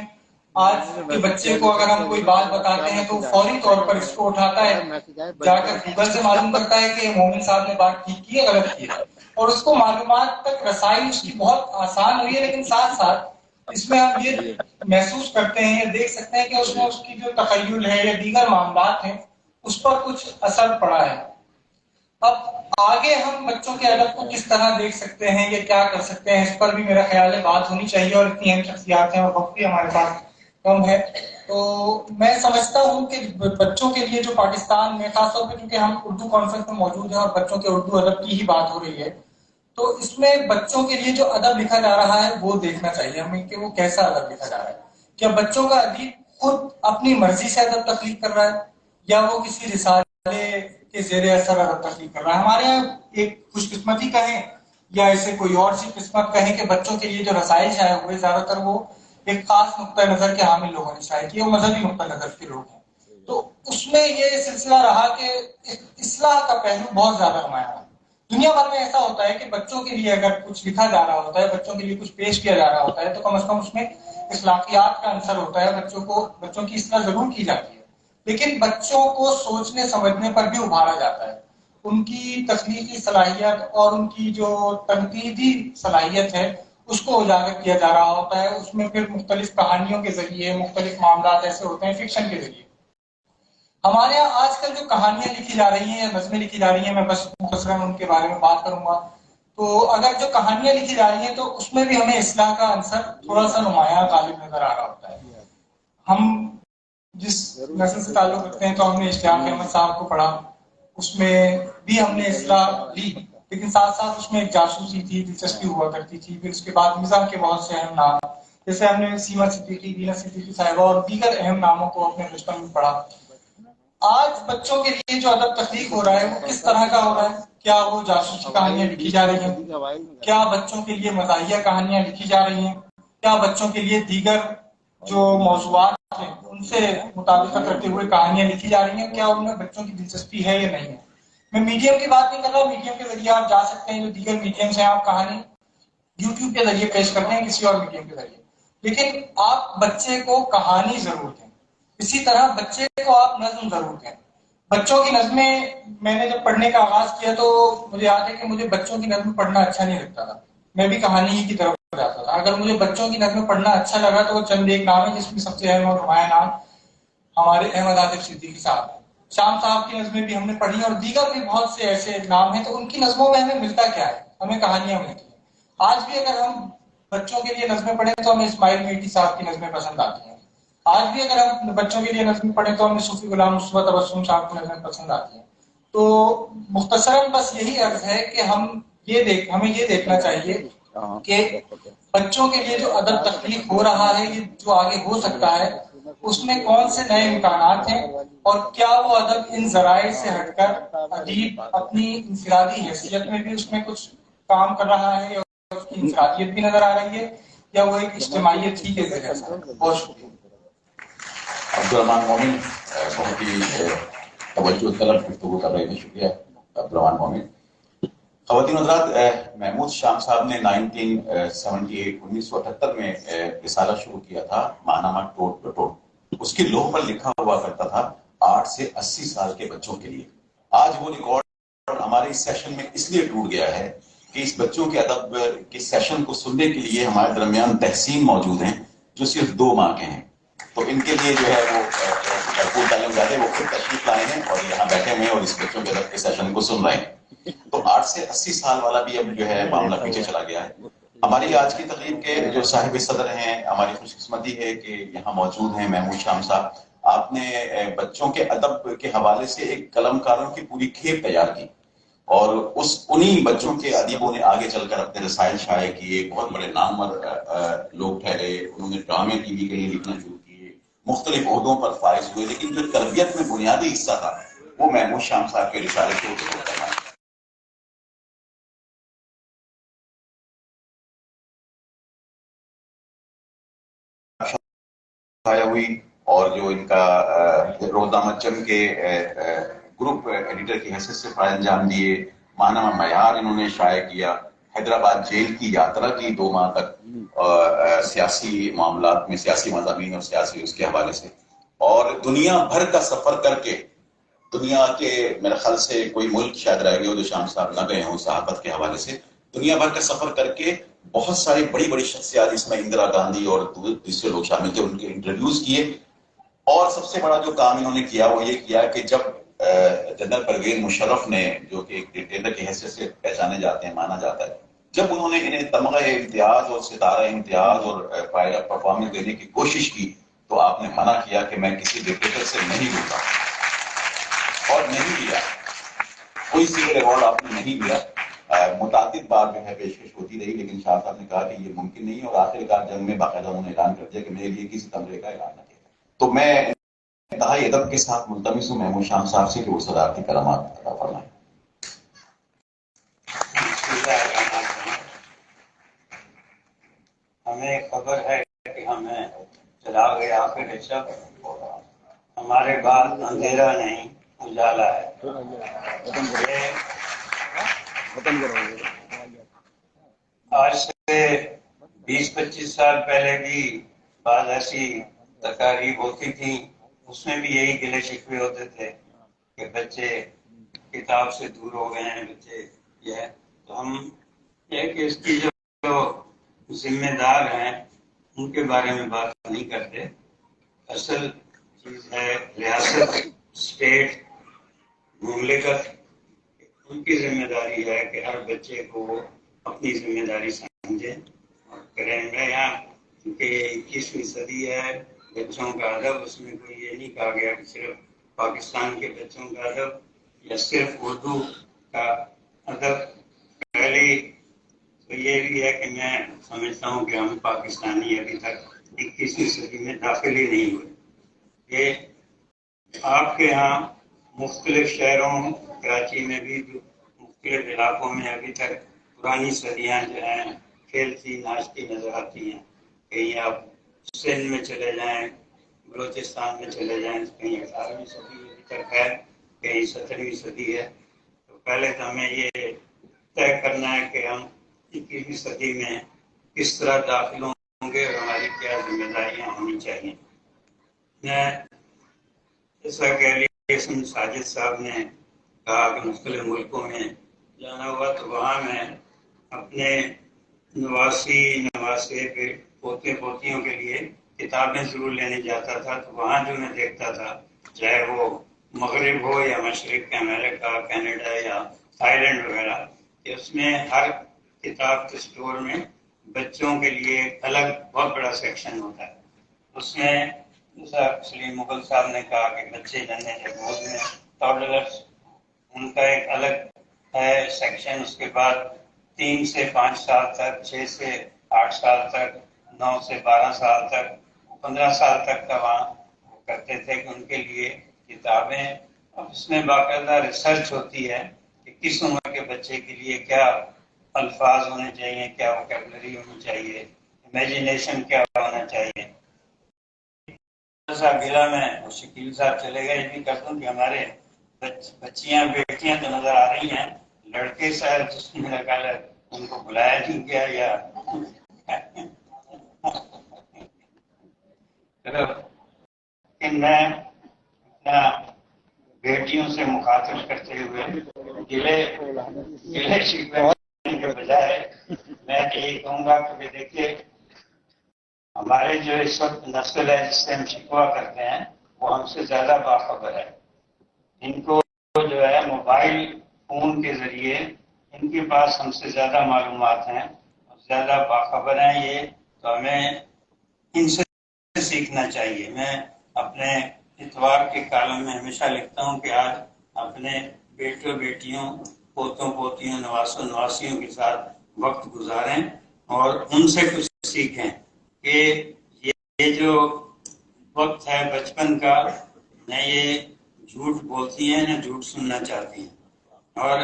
آج کے بچے کو اگر ہم کوئی بات بتاتے ہیں تو فوری طور پر اس کو اٹھاتا ہے، جا کر گوگل سے معلوم کرتا ہے کہ مومن صاحب نے بات ٹھیک کی ہے غلط کی ہے، اور اس کو معلومات تک رسائی اس کی بہت آسان ہوئی ہے. لیکن ساتھ ساتھ اس میں ہم یہ محسوس کرتے ہیں یا دیکھ سکتے ہیں کہ اس میں اس کی جو تخیل ہے یا دیگر معاملات ہیں اس پر کچھ اثر پڑا ہے. اب آگے ہم بچوں کے ادب کو کس طرح دیکھ سکتے ہیں یا کیا کر سکتے ہیں، اس پر بھی میرا خیال ہے بات ہونی چاہیے، اور اتنی اہم شخصیات ہیں اور وقت بھی ہمارے پاس کم ہے. تو میں سمجھتا ہوں کہ بچوں کے لیے جو پاکستان میں، خاص طور پہ کیونکہ ہم اردو کانفرنس میں موجود ہیں اور بچوں کے اردو ادب کی ہی بات ہو رہی ہے، تو اس میں بچوں کے لیے جو ادب لکھا جا رہا ہے وہ دیکھنا چاہیے ہمیں کہ وہ کیسا ادب لکھا جا رہا ہے. کیا بچوں کا ادیب خود اپنی مرضی سے ادب تخلیق کر رہا ہے، یا وہ کسی رسالے کے زیر اثر ادب تخلیق کر رہا ہے. ہمارے یہاں ایک خوش قسمتی کہیں یا ایسے کوئی اور سی قسمت کہیں کہ بچوں کے لیے جو رسائل شائع ہوئے زیادہ تر وہ ایک خاص نقطۂ نظر کے حامل لوگوں نے شائع کیے، وہ مذہبی نقطۂ نظر کے لوگ ہیں. تو اس میں یہ سلسلہ رہا کہ اصلاح کا پہلو بہت زیادہ نمایاں ہے. دنیا بھر میں ایسا ہوتا ہے کہ بچوں کے لیے اگر کچھ لکھا جا رہا ہوتا ہے، بچوں کے لیے کچھ پیش کیا جا رہا ہوتا ہے، تو کم از کم اس میں اخلاقیات کا عنصر ہوتا ہے، بچوں کی اصلاح ضرور کی جاتی ہے. لیکن بچوں کو سوچنے سمجھنے پر بھی ابھارا جاتا ہے. ان کی تخلیقی صلاحیت اور ان کی جو تنقیدی صلاحیت ہے اس کو اجاگر کیا جا رہا ہوتا ہے. اس میں پھر مختلف کہانیوں کے ذریعے مختلف معاملات ایسے ہوتے ہیں فکشن کے ذریعے. ہمارے یہاں آج کل جو کہانیاں لکھی جا رہی ہیں یا نظمیں لکھی جا رہی ہیں، میں بس مختصراً ان کے بارے میں بات کروں گا. تو اگر جو کہانیاں لکھی جا رہی ہیں تو اس میں بھی ہمیں اصلاح کا عنصر تھوڑا سا نمایاں غالب نظر آ رہا ہوتا ہے. ہم جس نسل سے تعلق رکھتے ہیں تو ہم نے اشتیاق احمد صاحب کو پڑھا، اس میں بھی ہم نے اصلاح لی، لیکن ساتھ ساتھ اس میں ایک جاسوسی تھی، دلچسپی ہوا کرتی تھی. پھر اس کے بعد مزاح کے بہت سے اہم نام، جیسے ہم نے سیما صدیقی، بینا صدیقی صاحبہ اور دیگر اہم ناموں کو اپنے بچپن میں پڑھا. آج بچوں کے لیے جو ادب تخلیق ہو رہا ہے وہ کس طرح کا ہو رہا ہے؟ کیا وہ جاسوسی کہانیاں لکھی جا رہی ہیں؟ کیا بچوں کے لیے مزاحیہ کہانیاں لکھی جا رہی ہیں؟ کیا بچوں کے لیے دیگر جو موضوعات ہیں ان سے مطابقت رکھتے ہوئے کہانیاں لکھی جا رہی ہیں؟ کیا ان میں بچوں کی دلچسپی ہے یا نہیں ہے؟ میں میڈیم کی بات نہیں کر رہا. میڈیم کے ذریعے آپ جا سکتے ہیں، جو دیگر میڈیمس ہیں، آپ کہانی یوٹیوب کے ذریعے پیش کرتے ہیں کسی اور میڈیم کے ذریعے، لیکن آپ بچے کو کہانی ضرور دیں. اسی طرح بچے کو آپ نظم ضرور دیں. بچوں کی نظمیں میں نے جب پڑھنے کا آغاز کیا تو مجھے یاد ہے کہ مجھے بچوں کی نظم پڑھنا اچھا نہیں لگتا تھا، میں بھی کہانی ہی کی طرف جاتا تھا. اگر مجھے بچوں کی نظم پڑھنا اچھا لگا تو وہ چند ایک نام ہے، جس میں سب سے اہم اور نمایاں نام ہمارے احمد عاطف صدیقی صاحب ہیں. شام صاحب کی نظمیں بھی ہم نے پڑھی اور دیگر بھی بہت سے ایسے نام ہیں. تو ان کی نظموں میں ہمیں ملتا کیا ہے؟ ہمیں کہانیاں ملتی ہیں. آج بھی اگر ہم بچوں کے لیے نظمیں پڑھیں تو ہمیں اسماعیل میٹھی صاحب کی نظمیں پسند آتی ہیں. آج بھی اگر ہم بچوں کے لیے نظمیں پڑھیں تو ہمیں صوفی غلام مصطفیٰ تبسم صاحب کی نظمیں پسند آتی ہیں. تو مختصراً بس یہی عرض ہے کہ ہمیں یہ دیکھنا چاہیے کہ بچوں کے لیے جو ادب تخلیق ہو رہا ہے، یہ جو آگے ہو سکتا ہے، اس میں کون سے نئے امکانات ہیں، اور کیا وہ ادب ان ذرائع سے ہٹ کر ادیب اپنی انفرادی حیثیت میں بھی اس میں کچھ کام کر رہا ہے، یا اس کی انفرادیت بھی نظر آ رہی ہے، یا وہ ایک اجتماعیت ہی کے ذریعے سے. بہت شکریہ. عبدالرحمان مومن بہت ہی توجہ طلب گفتگو کر رہے تھے. شکریہ عبدالرحمان مومن. خواتین حضرات، محمود شام صاحب نے 1978 میں رسالہ شروع کیا تھا، ماہنامہ ٹوٹ ٹوٹ. اس کے لوح پر لکھا ہوا کرتا تھا 8 سے 80 سال کے بچوں کے لیے. آج وہ ریکارڈ ہمارے اس سیشن میں اس لیے ٹوٹ گیا ہے کہ اس بچوں کے ادب کے سیشن کو سننے کے لیے ہمارے درمیان تحسین موجود ہیں جو صرف 2 ماہ کے ہیں. تو ان کے لیے جو ہے وہ بھرپور تعلیم زیادہ وہ خود تشریف لائے ہیں اور یہاں بیٹھے ہوئے ہیں اور اس بچوں کے ادب کے سیشن کو سن رہے ہیں. تو 8 سے 80 سال والا بھی اب جو ہے معاملہ پیچھے چلا گیا ہے. ہماری آج کی تقریب کے جو صاحب صدر ہیں، ہماری خوش قسمتی ہے کہ یہاں موجود ہیں محمود شام صاحب. آپ نے بچوں کے ادب کے حوالے سے ایک قلم کاروں کی پوری کھیپ تیار کی، اور انہی بچوں کے ادیبوں نے آگے چل کر اپنے رسائل شائع کیے، بہت بڑے نامور لوگ ٹھہرے، انہوں نے ڈرامے ٹی وی کے لیے لکھنا شروع کیے، مختلف عہدوں پر فائز ہوئے، لیکن جو تربیت میں بنیادی حصہ تھا وہ محمود شام صاحب کے رسالے کے اوپر ہوتا ہے. ہوئی، اور جو ان کا روزنامہ چم کے گروپ ایڈیٹر کی حیثیت سے فائز انجام دیے، ماہنامہ معیار انہوں نے شائع کیا، حیدرآباد جیل کی یاترا کی 2 ماہ تک سیاسی معاملات میں، سیاسی مضامین اور سیاسی اس کے حوالے سے، اور دنیا بھر کا سفر کر کے، دنیا کے میرے خیال سے کوئی ملک شاید رہ گئے ہو جو شام صاحب نہ گئے ہوں صحافت کے حوالے سے، دنیا بھر کا سفر کر کے بہت ساری بڑی بڑی شخصیات، جس میں اندرا گاندھی اور دوسرے لوگ شامل تھے، ان کے انٹرویوز کیے. اور سب سے بڑا جو کام انہوں نے کیا وہ یہ کیا کہ جب جنرل پرویز مشرف نے، جو کہ ایک ڈکٹیٹر کی حیثیت سے پہچانے جاتے ہیں، مانا جاتا ہے، جب انہوں نے انہیں تمغہ امتیاز اور ستارہ امتیاز اور پائے پرفارمنس دینے کی کوشش کی، تو آپ نے منع کیا کہ میں کسی ڈکٹیٹر سے نہیں لوں، اور نہیں لیا. کوئی سیکرٹ ایوارڈ آپ نے نہیں لیا. متعدد بار جو ہے پیشکش ہوتی رہی، لیکن شاہ صاحب نے کہا کہ یہ ممکن نہیں ہے، اور آخرکار جنگ میں باقاعدہ انہوں نے اعلان کر دیا کہ میرے لیے کسی تمغے کا اعلان نہ کیا. تو میں انتہائی ادب کے ساتھ ملتمس ہوں محمود شام صاحب سے کہ وہ صدارتی کلمات عطا فرمائیں. ہمیں خبر ہے کہ ہمیں چلا گیا پھر شب، ہمارے بعد اندھیرا نہیں اجالا ہے. آج سے 20-25 سال پہلے بھی بعض ایسی تقاریب ہوتی تھیں، اس میں بھی یہی گلے شکوے ہوتے تھے کہ بچے کتاب سے دور ہو گئے ہیں، بچے یہ. تو ہم یہ کہ اس کی جو ذمہ دار ہیں ان کے بارے میں بات نہیں کرتے. اصل چیز ہے ریاست، اسٹیٹ، مملکت، ان کی ذمہ داری ہے کہ ہر بچے کو اپنی ذمہ داری سمجھے اور کریں. میں یہاں کیونکہ 21ویں صدی ہے، بچوں کا ادب، اس میں کوئی یہ نہیں کہا گیا کہ صرف پاکستان کے بچوں کا ادب یا صرف اردو کا ادب. پہلی تو یہ بھی ہے کہ میں سمجھتا ہوں کہ ہم پاکستانی ابھی تک 21ویں صدی میں داخل ہی نہیں ہوئے. یہ آپ کے ہاں مختلف شہروں، کراچی میں بھی مختلف علاقوں میں ابھی تک پرانی صدیاں جو ہیں کھیلتی ناچتی نظر آتی ہیں. کہیں آپ سندھ میں چلے جائیں، بلوچستان میں چلے جائیں، کہیں 18ویں صدی ابھی تک ہے، کہیں 17ویں صدی ہے. تو پہلے تو ہمیں یہ طے کرنا ہے کہ ہم 21ویں صدی میں کس طرح داخل ہوں گے اور ہماری کیا ذمہ داریاں ہونی چاہیے. میں جیسا کہ علی حسن ساجد صاحب نے کہا کہ مختلف ملکوں میں جانا ہوا، تو وہاں میں اپنے نواسے پوتے پوتیوں کے لیے کتابیں ضرور لینے جاتا تھا. تو وہاں جو میں دیکھتا تھا، چاہے وہ مغرب ہو یا مشرق کے امریکہ، کینیڈا یا تھائی لینڈ وغیرہ، کہ اس میں ہر کتاب کے اسٹور میں بچوں کے لیے ایک الگ بہت بڑا سیکشن ہوتا ہے. اس میں جیسا سلیم مغل صاحب نے کہا کہ بچے جننے کے گود میں ٹاڈلرز، ان کا ایک الگ ہے سیکشن. اس کے بعد 3 سے 5 سال تک، 6 سے 8 سال تک، 9 سے 12 سال تک، 15 سال تک کا وہاں کرتے تھے کہ ان کے لیے کتابیں. اب اس میں باقاعدہ ریسرچ ہوتی ہے کہ کس عمر کے بچے کے لیے کیا الفاظ ہونے چاہیے، کیا ووکیبلری ہونی چاہیے، امیجنیشن کیا ہونا چاہیے. گلا میں شکیل صاحب چلے گئے، یہ بھی کرتا ہوں کہ ہمارے بچیاں بیٹیاں تو نظر آ رہی ہیں، لڑکے صاحب جس نے میرا خیال ہے ان کو بلایا نہیں گیا یا میں اپنا بیٹیوں سے مخاطب کرتے ہوئے گلے شکوے کے بجائے میں یہی کہوں گا کہ دیکھیے ہمارے جو اس وقت نسل ہے جس سے ہم شکوا کرتے ہیں وہ ہم سے زیادہ باخبر ہے. ان کو جو ہے موبائل فون کے ذریعے ان کے پاس ہم سے زیادہ معلومات ہیں، اور زیادہ باخبر ہیں یہ، تو ہمیں ان سے سیکھنا چاہیے. میں اپنے اتوار کے کالم میں ہمیشہ لکھتا ہوں کہ آج اپنے بیٹوں بیٹیوں، پوتوں پوتیوں، نواسوں نواسیوں کے ساتھ وقت گزاریں اور ان سے کچھ سیکھیں کہ یہ جو وقت ہے بچپن کا، نہ یہ جھوٹ بولتی ہیں نہ جھوٹ سننا چاہتی ہیں، اور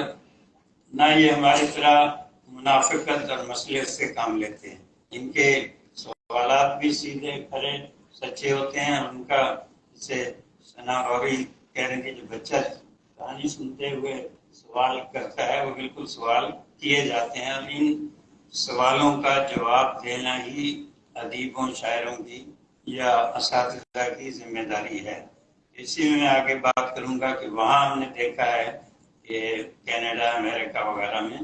نہ یہ ہماری طرح منافقت اور مصلحت سے کام لیتے ہیں. ان کے سوالات بھی سیدھے کھڑے سچے ہوتے ہیں، اور ان کا جسے ثنا غوری کہہ رہے ہیں کہ جو بچہ کہانی سنتے ہوئے سوال کرتا ہے وہ بالکل سوال کیے جاتے ہیں، اور ان سوالوں کا جواب دینا ہی ادیبوں شاعروں کی یا اساتذہ کی ذمہ داری ہے. اسی میں آگے بات کروں گا کہ وہاں ہم نے دیکھا ہے کہ کینیڈا، امریکہ وغیرہ میں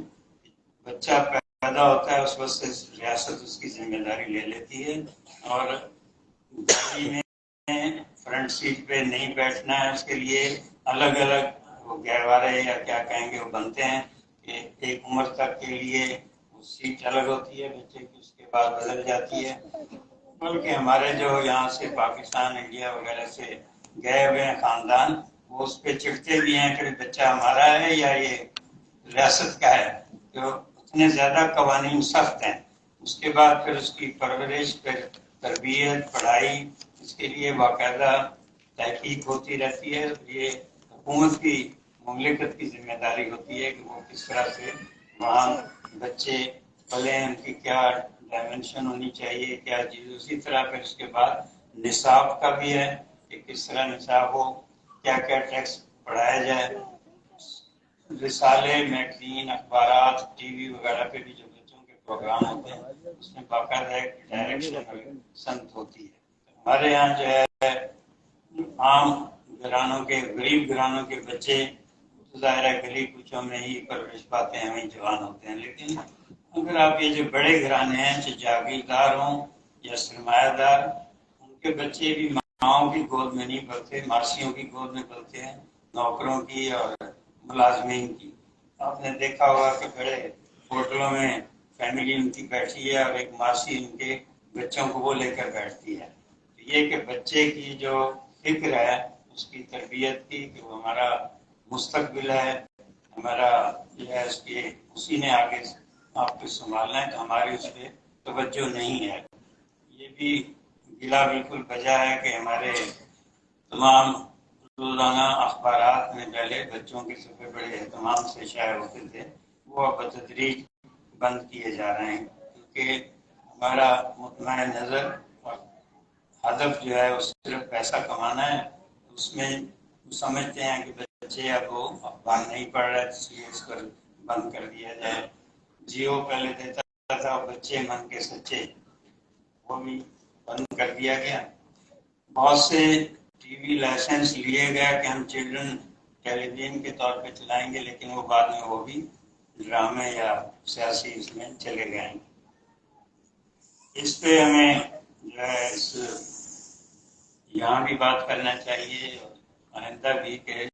بچہ پیدا ہوتا ہے اس وقت سے ریاست اس کی ذمہ داری لے لیتی ہے، اور گاڑی میں فرنٹ سیٹ پہ نہیں بیٹھنا ہے، اس کے لیے الگ الگ وہ گہوارے یا کیا کہیں گے وہ بنتے ہیں کہ ایک عمر تک کے لیے وہ سیٹ الگ ہوتی ہے بچے کی، اس کے بعد بدل جاتی ہے. بلکہ ہمارے جو یہاں سے پاکستان، انڈیا وغیرہ سے گئے ہوئے ہیں خاندان، وہ اس پہ چڑھتے بھی ہیں کہ بچہ ہمارا ہے یا یہ ریاست کا ہے. تو اتنے زیادہ قوانین سخت ہیں. اس کے بعد پھر اس کی پرورش، پھر تربیت، پڑھائی، اس کے لیے باقاعدہ تحقیق ہوتی رہتی ہے. یہ حکومت کی، مملکت کی ذمہ داری ہوتی ہے کہ وہ کس طرح سے وہاں بچے پلیں، ان کی کیا ڈائمنشن ہونی چاہیے، کیا چیز. اسی طرح پھر اس کے بعد نصاب کا بھی ہے کہ کس طرح نصاب ہو، کیا کیا ٹیکس پڑھایا جائے. رسالے، میگزین، اخبارات، ٹی وی وغیرہ پہ بھی جو بچوں کے پروگرام ہوتے ہیں اس میں باقاعدہ ایک ڈائریکشن اور سمت ہوتی ہے. ہمارے یہاں جو ہے عام گھرانوں کے، غریب گھرانوں کے بچے ظاہر ہے گلی کوچوں میں ہی پرورش پاتے ہیں، وہیں جوان ہوتے ہیں. لیکن اگر آپ یہ جو بڑے گھرانے ہیں، چاہے جاگیردار ہوں یا سرمایہ دار، ان کے بچے بھی ماؤں کی گود میں نہیں پلتے، ماسیوں کی گود میں پلتے ہیں، نوکروں کی اور ملازمین کی. آپ نے دیکھا ہوگا کہ بڑے ہوٹلوں میں فیملی ان کی بیٹھی ہے اور ایک ماسی ان کے بچوں کو وہ لے کر بیٹھتی ہے. تو یہ کہ بچے کی جو فکر ہے اس کی تربیت کی، کہ وہ ہمارا مستقبل ہے، ہمارا جو ہے اس کے اسی نے آگے آپ کو سنبھالنا ہے، تو ہماری اس پہ توجہ نہیں ہے. یہ بھی گلا بالکل بجا ہے کہ ہمارے تمام روزانہ اخبارات میں پہلے بچوں کے صفحے بڑے اہتمام سے شائع ہوتے تھے، وہ اب بتدریج بند کیے جا رہے ہیں، کیونکہ ہمارا مطمئن نظر اور ہدف جو ہے وہ صرف پیسہ کمانا ہے. اس میں سمجھتے ہیں کہ بچے اب وہ اخبار نہیں پڑھ رہے اس لیے اس پر بند کر دیا جائے. جیو پہلے دیتا تھا بچے من کے سچے، وہ بھی بند کر دیا گیا. بہت سے ٹی وی لائسنس لیے گیا کہ ہم چلڈرن ٹیلی ویژن کے طور پہ چلائیں گے، لیکن وہ بعد میں وہ بھی ڈرامے یا سیاسی اس میں چلے گئے. اس پہ ہمیں جو ہے یہاں بھی بات کرنا چاہیے اور آئندہ بھی کہ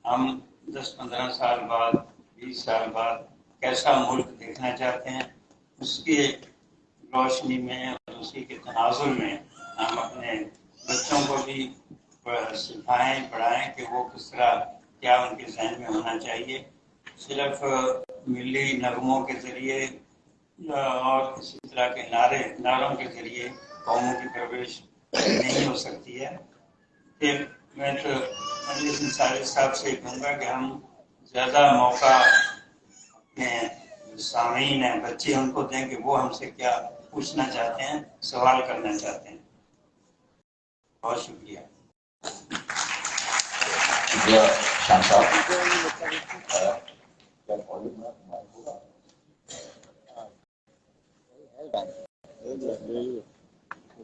ہم 10-15 سال بعد، 20 سال بعد کیسا ملک دیکھنا چاہتے ہیں. اس کی روشنی میں اور اسی کے تناظر میں ہم اپنے بچوں کو بھی سکھائیں، پڑھائیں کہ وہ کس طرح، کیا ان کے ذہن میں ہونا چاہیے. صرف ملی نغموں کے ذریعے اور اسی طرح کے نعروں کے ذریعے قوموں کی پرورش نہیں ہو سکتی ہے. کہ میں تو مجلس نصاری صاحب سے کہوں گا کہ ہم زیادہ موقع اپنے سامعین ہیں بچے ان کو دیں کہ وہ ہم سے کیا پوچھنا چاہتے ہیں، سوال کرنا چاہتے ہیں. بہت شکریہ. شکریہ شام صاحب.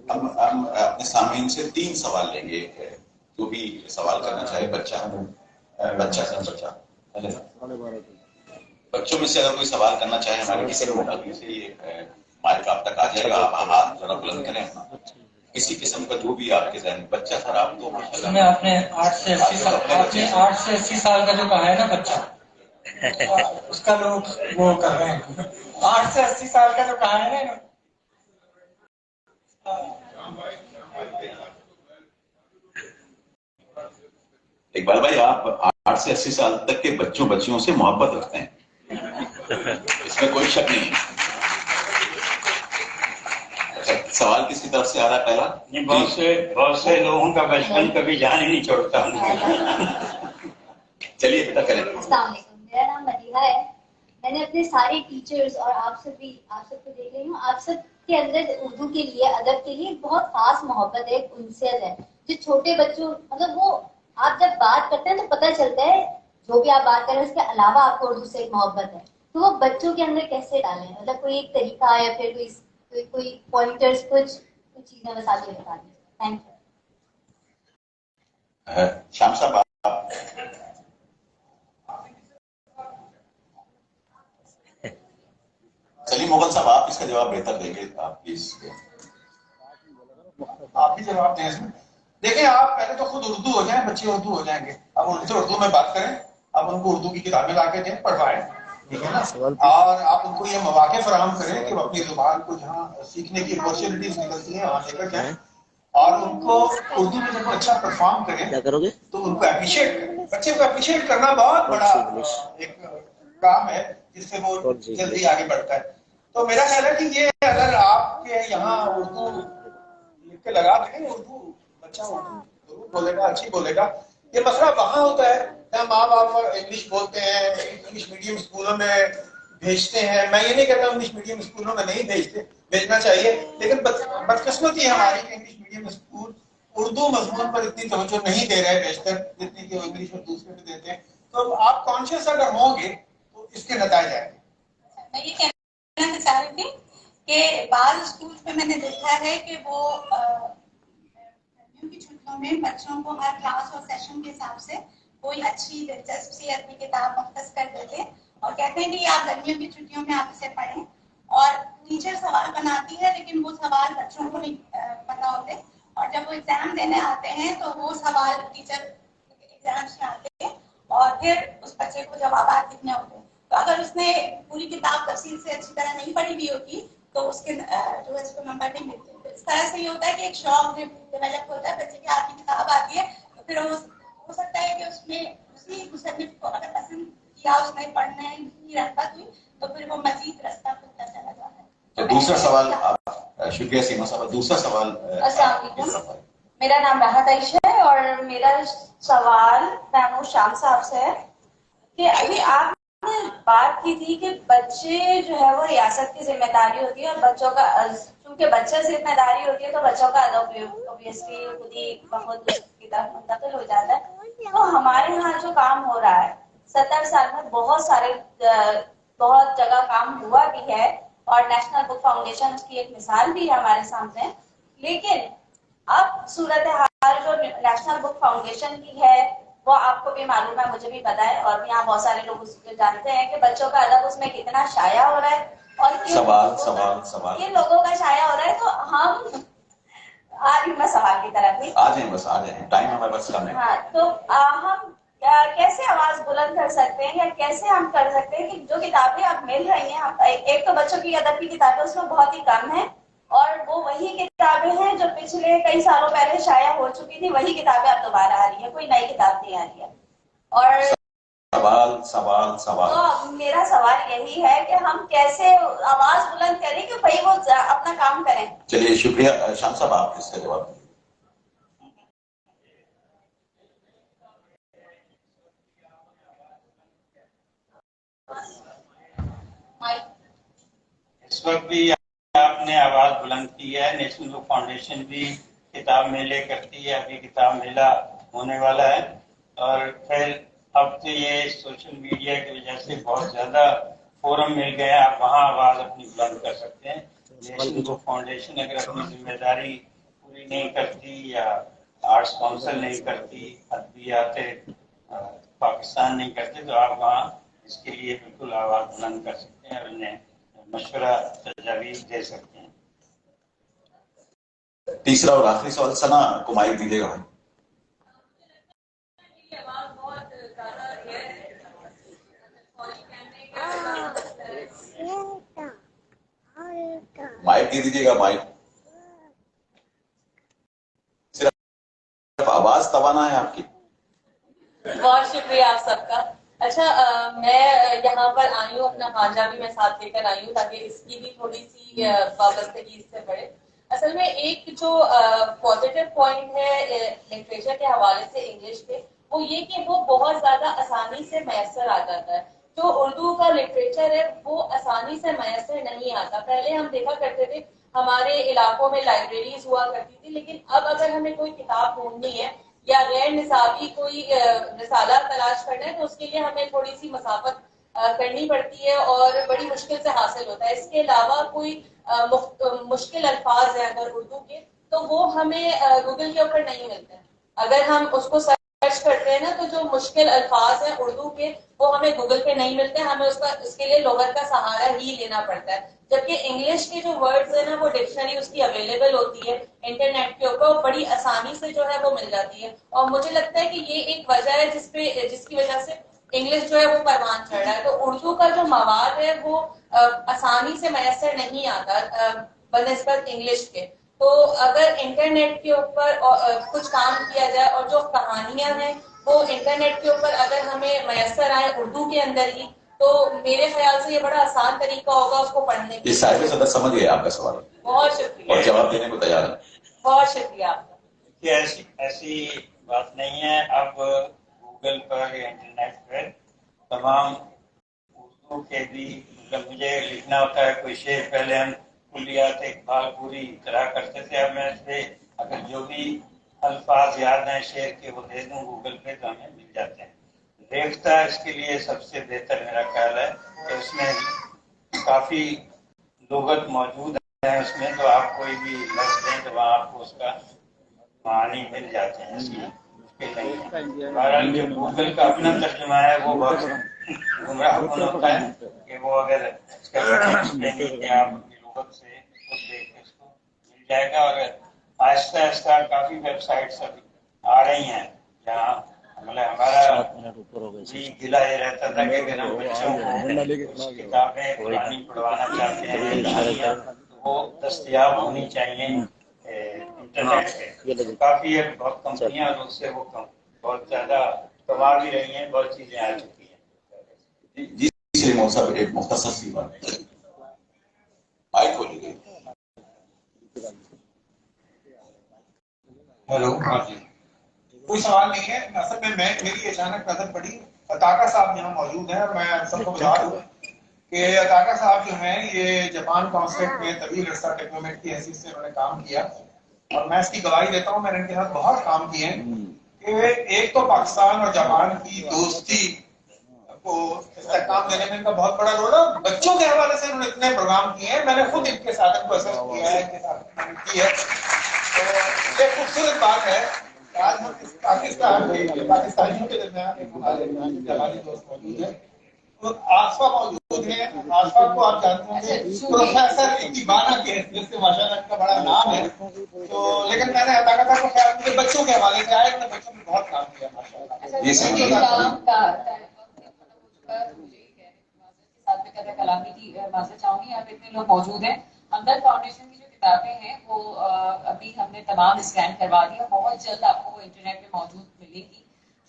ہم اپنے سامعین سے 3 سوال لیں گے. جو بھی سوال کرنا چاہے بچوں میں سے اگر کوئی سوال کرنا چاہے ہمارے کسی مقدمے سے، یہ مائک آپ تک آ جائے گا، آپ ہاتھ ذرا بلند کریں اپنا. کسی قسم کا جو بھی آپ کے ذہن میں بچہ سر آپ کو میں آپ نے 8 سے 80 سال کا جو کہا ہے نا بچہ، اس کا لوگ وہ کر رہے ہیں 8 سے 80 سال کا جو کہا ہے نا اقبال بھائی آپ 8 سے 80 سال تک کے بچوں بچیوں سے محبت رکھتے ہیں، اس میں کوئی شک نہیں ہے۔ سوال کس کی طرف سے آ رہا ہے پہلا؟ نہیں، بہت سے لوگوں کا بچپن کبھی جان ہی نہیں چھوڑتا۔ چلیے بیٹا کریں۔ السلام علیکم، میرا نام مدیحہ ہے۔ میں نے اپنے سارے ٹیچرز اور آپ سب کو دیکھ رہی ہوں، آپ سب کے اندر اردو کے لیے، ادب کے لیے بہت خاص محبت ہے، ایک انسیت ہے۔ جو چھوٹے بچوں مطلب وہ آپ جب بات کرتے ہیں تو پتہ چلتا ہے جو بھی آپ بات کر رہے ہیں اس کے علاوہ آپ کو اردو سے ایک محبت ہے، تو وہ بچوں کے اندر کیسے ڈالیں؟ مطلب کوئی ایک طریقہ یا پھر کوئی پوائنٹرز، کچھ چیزیں بس آپ یہ بتا دیجیے۔ Thank you. شام صاحب سلیم مغل صاحب آپ اس کا جواب بہتر دیں گے، آپ پلیز۔ آپ بھی جواب دیں اس میں۔ دیکھیں آپ پہلے تو خود اردو ہو جائیں، بچے اردو ہو جائیں گے، اب ان سے اردو میں بات کریں، اب ان کو اردو کی کتابیں لا کے دیں، پڑھوائیں، ٹھیک ہے نا، اور آپ ان کو یہ مواقع فراہم کریں کہ وہ اپنی زبان کو جہاں سیکھنے کی اپرچونیٹیز نکلتی ہیں وہاں لے کر جائیں، اور ان کو اردو میں جب وہ اچھا پرفارم کریں تو ان کو اپریشیٹ کریں۔ بچے کو اپریشیٹ کرنا بہت بڑا ایک کام ہے جس سے وہ جلدی آگے بڑھتا ہے۔ تو میرا خیال ہے کہ یہ اگر آپ کے یہاں اردو لکھ کے لگا دیں، اردو بچہ اردو ضرور بولے گا، اچھی بولے گا۔ یہ مسئلہ وہاں ہوتا ہے جہاں ماں باپ انگلش بولتے ہیں، انگلش میڈیم اسکولوں میں بھیجتے ہیں۔ میں یہ نہیں کہتا انگلش میڈیم اسکولوں میں نہیں بھیجنا چاہیے، لیکن بدقسمتی ہماری کہ انگلش میڈیم اسکول اردو مضمون پر اتنی توجہ نہیں دے رہے بیشتر جتنی کہ وہ انگلش اور دوسرے میں دیتے ہیں۔ تو آپ کانشیس اگر ہوں گے تو اس کے نتائج آئیں گے۔ میں یہ کہنا چاہ رہی تھی کہ بعض اسکول پہ میں نے دیکھا ہے کہ وہ گرمیوں کی چھٹیوں میں بچوں کو ہر کلاس اور سیشن کے حساب سے کوئی اچھی دلچسپ سی ادبی کتاب مختص کر دیتے ہیں اور کہتے ہیں کہ آپ گرمیوں کی چھٹیوں میں آپ اسے پڑھیں، اور ٹیچر سوال بناتی ہے لیکن وہ سوال بچوں کو نہیں پتا ہوتے، اور جب وہ ایگزام دینے آتے ہیں تو وہ سوال ٹیچر ایگزام سے آتے ہیں اور پھر اس بچے کو جوابات لکھنے ہوتے ہیں۔ تو اگر اس نے پوری کتاب تفصیل سے اچھی طرح نہیں پڑھی ہوئی ہوتی تو اس کے جو ہے اس کو نمبر نہیں ملتے۔ اس طرح سے یہ ہوتا ہے کہ ایک شوق ڈیولپ ہوتا ہے بچے کے ہاتھ کی کتاب آتی ہے تو پھر ہو سکتا ہے کہ اس میں اسی مصنف کو اگر پسند کیا، اس میں پڑھنے کی رغبت ہوئی تو پھر وہ مزید رستہ کھلتا چلا جاتا ہے۔ تو دوسرا سوال، شکریہ سیما صاحب، دوسرا سوال۔ السلام علیکم، میرا نام راحت عائشہ ہے اور میرا سوال محمود شام صاحب سے ہے کہ ابھی آپ نے بات کی تھی کہ بچے جو ہے وہ ریاست کی ذمہ داری ہوتی ہے اور بچوں کا چونکہ بچے سے ذمہ داری ہوتی ہے تو بچوں کا ادب اوبیسلی خود ہی بخود کی طرف منتقل ہو جاتا ہے۔ تو ہمارے یہاں جو کام ہو رہا ہے 70 سال میں بہت جگہ کام ہوا بھی ہے اور نیشنل بک فاؤنڈیشن اس کی ایک مثال بھی ہے ہمارے سامنے، لیکن اب صورتحال جو نیشنل بک فاؤنڈیشن کی ہے وہ آپ کو بھی معلوم ہے، مجھے بھی پتا ہے، اور یہاں بہت سارے لوگ اس کو جانتے ہیں کہ بچوں کا ادب اس میں کتنا شائع ہو رہا ہے اور کن لوگوں کا شائع ہو رہا ہے۔ تو ہم آ رہی میں سوال کی طرف ہی آ جائیں، ٹائم ہمارے پاس کم ہے۔ ہاں، تو ہم کیسے آواز بلند کر سکتے ہیں یا کیسے ہم کر سکتے ہیں کہ جو کتابیں اب مل رہی ہیں، ایک تو بچوں کی ادب کی کتابیں اس میں بہت ہی کم ہے اور وہ وہی کتابیں ہیں جو پچھلے کئی سالوں پہلے شائع ہو چکی تھی، وہی کتابیں اب دوبارہ آ رہی ہیں، کوئی نئی کتاب نہیں آ رہی ہے۔ اور سوال تو میرا سوال یہی ہے کہ ہم کیسے آواز بلند کریں کہ بھائی وہ اپنا کام کریں۔ چلیے شکریہ شام صاحب، آپ اس کا جواب دیں۔ اس وقت بھی آپ نے آواز بلند کی ہے، نیشنل بک فاؤنڈیشن بھی کتاب میلے کرتی ہے، ابھی کتاب میلہ ہونے والا ہے، اور پھر اب تو یہ سوشل میڈیا کی وجہ سے بہت زیادہ فورم مل گئے ہیں، آپ وہاں آواز اپنی بلند کر سکتے ہیں۔ نیشنل بک فاؤنڈیشن اگر اپنی ذمہ داری پوری نہیں کرتی یا آرٹس کونسل نہیں کرتی، ادبیات پاکستان نہیں کرتے، تو آپ وہاں اس کے لیے بالکل آواز بلند کر سکتے ہیں اور انہیں مشورہ تجاویز دے سکتے ہیں۔ تیسرا اور آخری سوال سنا کو مائک دیجیے گا۔ مائک دے دیجیے گا, مائک. صرف آواز توانا ہے آپ کی. بہت شکریہ آپ سب کا. اچھا میں یہاں پر آئی ہوں, اپنا خانجہ بھی میں ساتھ لے کر آئی ہوں تاکہ اس کی بھی تھوڑی سی وابستگی اس سے بڑھے. اصل میں ایک جو پازیٹیو پوائنٹ ہے لٹریچر کے حوالے سے انگلش کے, وہ یہ کہ وہ بہت زیادہ آسانی سے میسر آ جاتا ہے. جو اردو کا لٹریچر ہے وہ آسانی سے میسر نہیں آتا. پہلے ہم دیکھا کرتے تھے ہمارے علاقوں میں لائبریریز ہوا کرتی تھی, لیکن اب اگر ہمیں کوئی کتاب ڈھونڈنی ہے یا غیر نصابی کوئی رسالہ تلاش کرنا ہے تو اس کے لیے ہمیں تھوڑی سی مسافت کرنی پڑتی ہے اور بڑی مشکل سے حاصل ہوتا ہے. اس کے علاوہ کوئی مشکل الفاظ ہیں اگر اردو کے تو وہ ہمیں گوگل کے اوپر نہیں ملتے ہیں. اگر ہم اس کو سرچ کرتے ہیں نا تو جو مشکل الفاظ ہیں اردو کے وہ ہمیں گوگل پہ نہیں ملتے, ہمیں اس کے لیے لغت کا سہارا ہی لینا پڑتا ہے. جبکہ انگلش کے جو ورڈز ہیں نا وہ ڈکشنری اس کی اویلیبل ہوتی ہے انٹرنیٹ کے اوپر, بڑی آسانی سے جو ہے وہ مل جاتی ہے. اور مجھے لگتا ہے کہ یہ ایک وجہ ہے جس کی وجہ سے انگلش جو ہے وہ پروان چڑھ رہا ہے. تو اردو کا جو مواد ہے وہ آسانی سے میسر نہیں آتا بنسبت انگلش کے. تو اگر انٹرنیٹ کے اوپر کچھ کام کیا جائے اور جو کہانیاں ہیں وہ انٹرنیٹ کے اوپر اگر ہمیں میسر آئے اردو کے اندر ہی تو میرے خیال سے یہ بڑا آسان طریقہ ہوگا اس کو پڑھنے کے. یہ صاحب صدر سمجھ گئے آپ کا سوال, بہت شکریہ, اور جواب دینے کو تیار ہے. بہت شکریہ آپ کا. ایسی بات نہیں ہے. اب گوگل پر یا انٹرنیٹ پر تمام اردو کے بھی, مطلب مجھے لکھنا ہوتا ہے کوئی شعر, پہلے ہم کلیات اقبال پوری طرح کرتے تھے, اب میں سے اگر جو بھی الفاظ یاد ہیں شعر کے وہ دے دوں گوگل پہ تو ہمیں مل جاتے ہیں. ریختہ اس کے لیے سب سے بہتر میرا خیال ہے کہ اس میں کافی لغت موجود ہے, اس میں تو آپ کوئی بھی لفظ دیں تو وہاں آپ کو اس کا معانی مل جاتے ہیں. اس کی مشکل نہیں ہے. بہرحال جو گوگل کا اپنا ترجمہ ہے وہ بہت گمراہ کن ہوتا ہے کہ وہ اگر اس کا کہ آپ اپنی لغت سے خود دیکھ کے اس کو مل جائے گا. اور آہستہ آہستہ کافی ویب سائٹس ابھی آ رہی ہیں جہاں مطلب ہمارا جی گلا یہ رہتا تھا کہ اگر ہم بچوں کو کتابیں پرانی پڑھوانا چاہتے ہیں تو وہ دستیاب ہونی چاہیے انٹرنیٹ پہ. کافی ہے, بہت کمپنیاں اور اس سے وہ بہت زیادہ کما بھی رہی ہیں, بہت چیزیں آ چکی ہیں. جی سلیمان صاحب ایک مختصر سی بات, مائک کھولیے. ہیلو, ہاں جی, کوئی سوال نہیں ہے. اصل میں میری اچانک نظر پڑی, عطاقہ صاحب یہاں موجود ہیں اور میں سب کو بتا دوں کہ عطاقہ صاحب جو ہیں یہ جاپان کانسلیٹ میں طویل عرصہ ڈپلومیٹ کی حیثیت سے انہوں نے کام کیا, اور میں اس کی گواہی دیتا ہوں, میں نے ان کے ساتھ بہت کام کیے ہیں. کہ ایک تو پاکستان اور جاپان کی دوستی کو استحکام دینے میں ان کا بہت بڑا رول ہے. بچوں کے حوالے سے انہوں نے اتنے پروگرام کیے ہیں, میں نے خود ان کے ساتھ کو اسس کیا ہے, ان کے ساتھ کی ہے. تو یہ خوبصورت بات ہے کہ آج ہم اس پاکستانیوں کے درمیان ایک ہمارے جاپانی دوست موجود ہیں. آصفہ موجود ہے. آصفہ کو آپ جانتے ہوں گے پروفیسر اقبالہ کی حیثیت سے ماشاءاللہ ان کا بڑا نام ہے. تو لیکن میں نے عطاقہ صاحب کو خیال کیا بچوں کے حوالے سے آئے, انہوں نے بچوں میں بہت کام کیا ماشاءاللہ. یہ صحیح کلامی کی معذرت چاہوں گی. یہاں پہ اتنے لوگ موجود ہیں. ہمدرد فاؤنڈیشن کی جو کتابیں ہیں وہ ابھی ہم نے تمام اسکین کروا دیا, بہت جلد آپ کو وہ انٹرنیٹ پہ موجود ملے گی.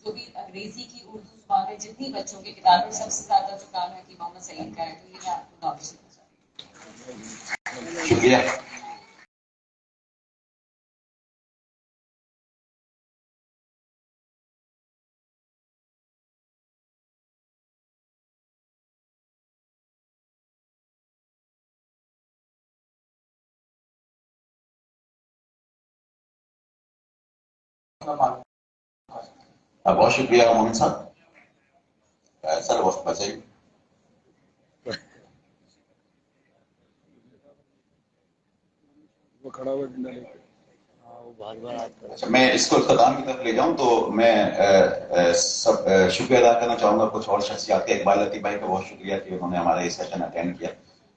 جو بھی انگریزی کی اردو زبان میں جتنی بچوں کی کتابیں, سب سے زیادہ جو کام ہے کہ محمد سعید کا ہے, تو یہ میں آپ کو نالج دینا چاہتی ہوں. شکریہ. بہت شکریہ مومن صاحب, سر وقت بچائیے. اچھا, میں اس کو اختتام کی طرف لے جاؤں تو میں سب شکریہ ادا کرنا چاہوں گا کچھ اور شخصیات کے. اقبال لطیف بھائی کا بہت شکریہ کہ انہوں نے ہمارا یہ سیشن اٹینڈ کیا.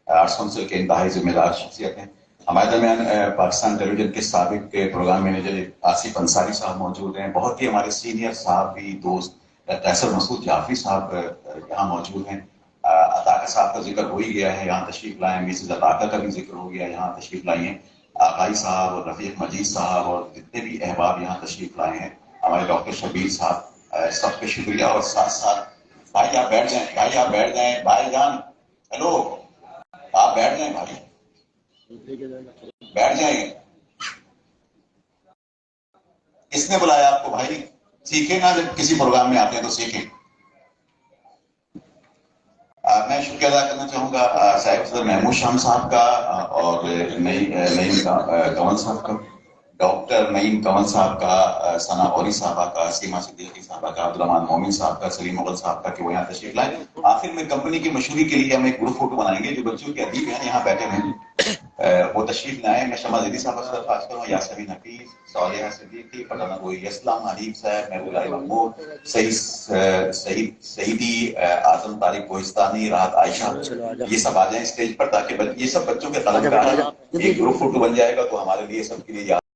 آرٹس کونسل کے انتہائی ذمہ دار شخصیت ہیں. ہمارے درمیان پاکستان ٹیلی ویژن کے سابق کے پروگرام مینیجر آصف انصاری صاحب موجود ہیں. بہت ہی ہمارے سینئر صاحب بھی دوست قیصر مسعود جعفری صاحب یہاں موجود ہیں. عطاقہ صاحب کا ذکر ہو ہی گیا ہے، یہاں تشریف لائے ہیں، مسز عطاقہ کا بھی ذکر ہو گیا، یہاں تشریف لائی ہیں، آقائی صاحب اور رفیق مجید صاحب اور جتنے بھی احباب یہاں تشریف لائے ہیں، ہمارے ڈاکٹر شبیر صاحب، سب کا شکریہ۔ اور ساتھ ساتھ بھائی آپ بیٹھ جائیں، بھائی آپ بیٹھ جائیں، بھائی جان ہیلو آپ بیٹھ جائیں، بھائی بیٹھ جائیں۔ کس نے بلایا آپ کو بھائی؟ سیکھیں نا، جب کسی پروگرام میں آتے ہیں تو سیکھیں۔ میں شکریہ ادا کرنا چاہوں گا صاحب صدر محمود شام صاحب کا اور نعیم کنول صاحب کا، ڈاکٹر نعیم کنول صاحب کا، ثنا اوری صاحبہ کا، سیما صدیقی صاحبہ کا، عبدالرحمان مومن صاحب کا، سلیم مغل صاحب کا کہ وہ یہاں تشریف لائیں۔ آخر میں کمپنی کی مشہوری کے لیے ہم ایک گروپ فوٹو بنائیں گے، جو بچوں کے ادیب ہیں یہاں بیٹھے ہیں وہ تشریف لائیں۔ میں شمع زیدی صاحبہ سے درخواست کروں، یاسمین حفیظ، صالحہ صدیقی، پٹھانہ گوئی اسلام، حبیب صاحب، محبوب علی محمود، سعیدی، اعظم طارق کوہستانی، راحت عائشہ، یہ سب آ جائیں اسٹیج پر تاکہ یہ سب بچوں کے قلم کا ایک گروپ فوٹو بن جائے گا تو ہمارے لیے سب کے لیے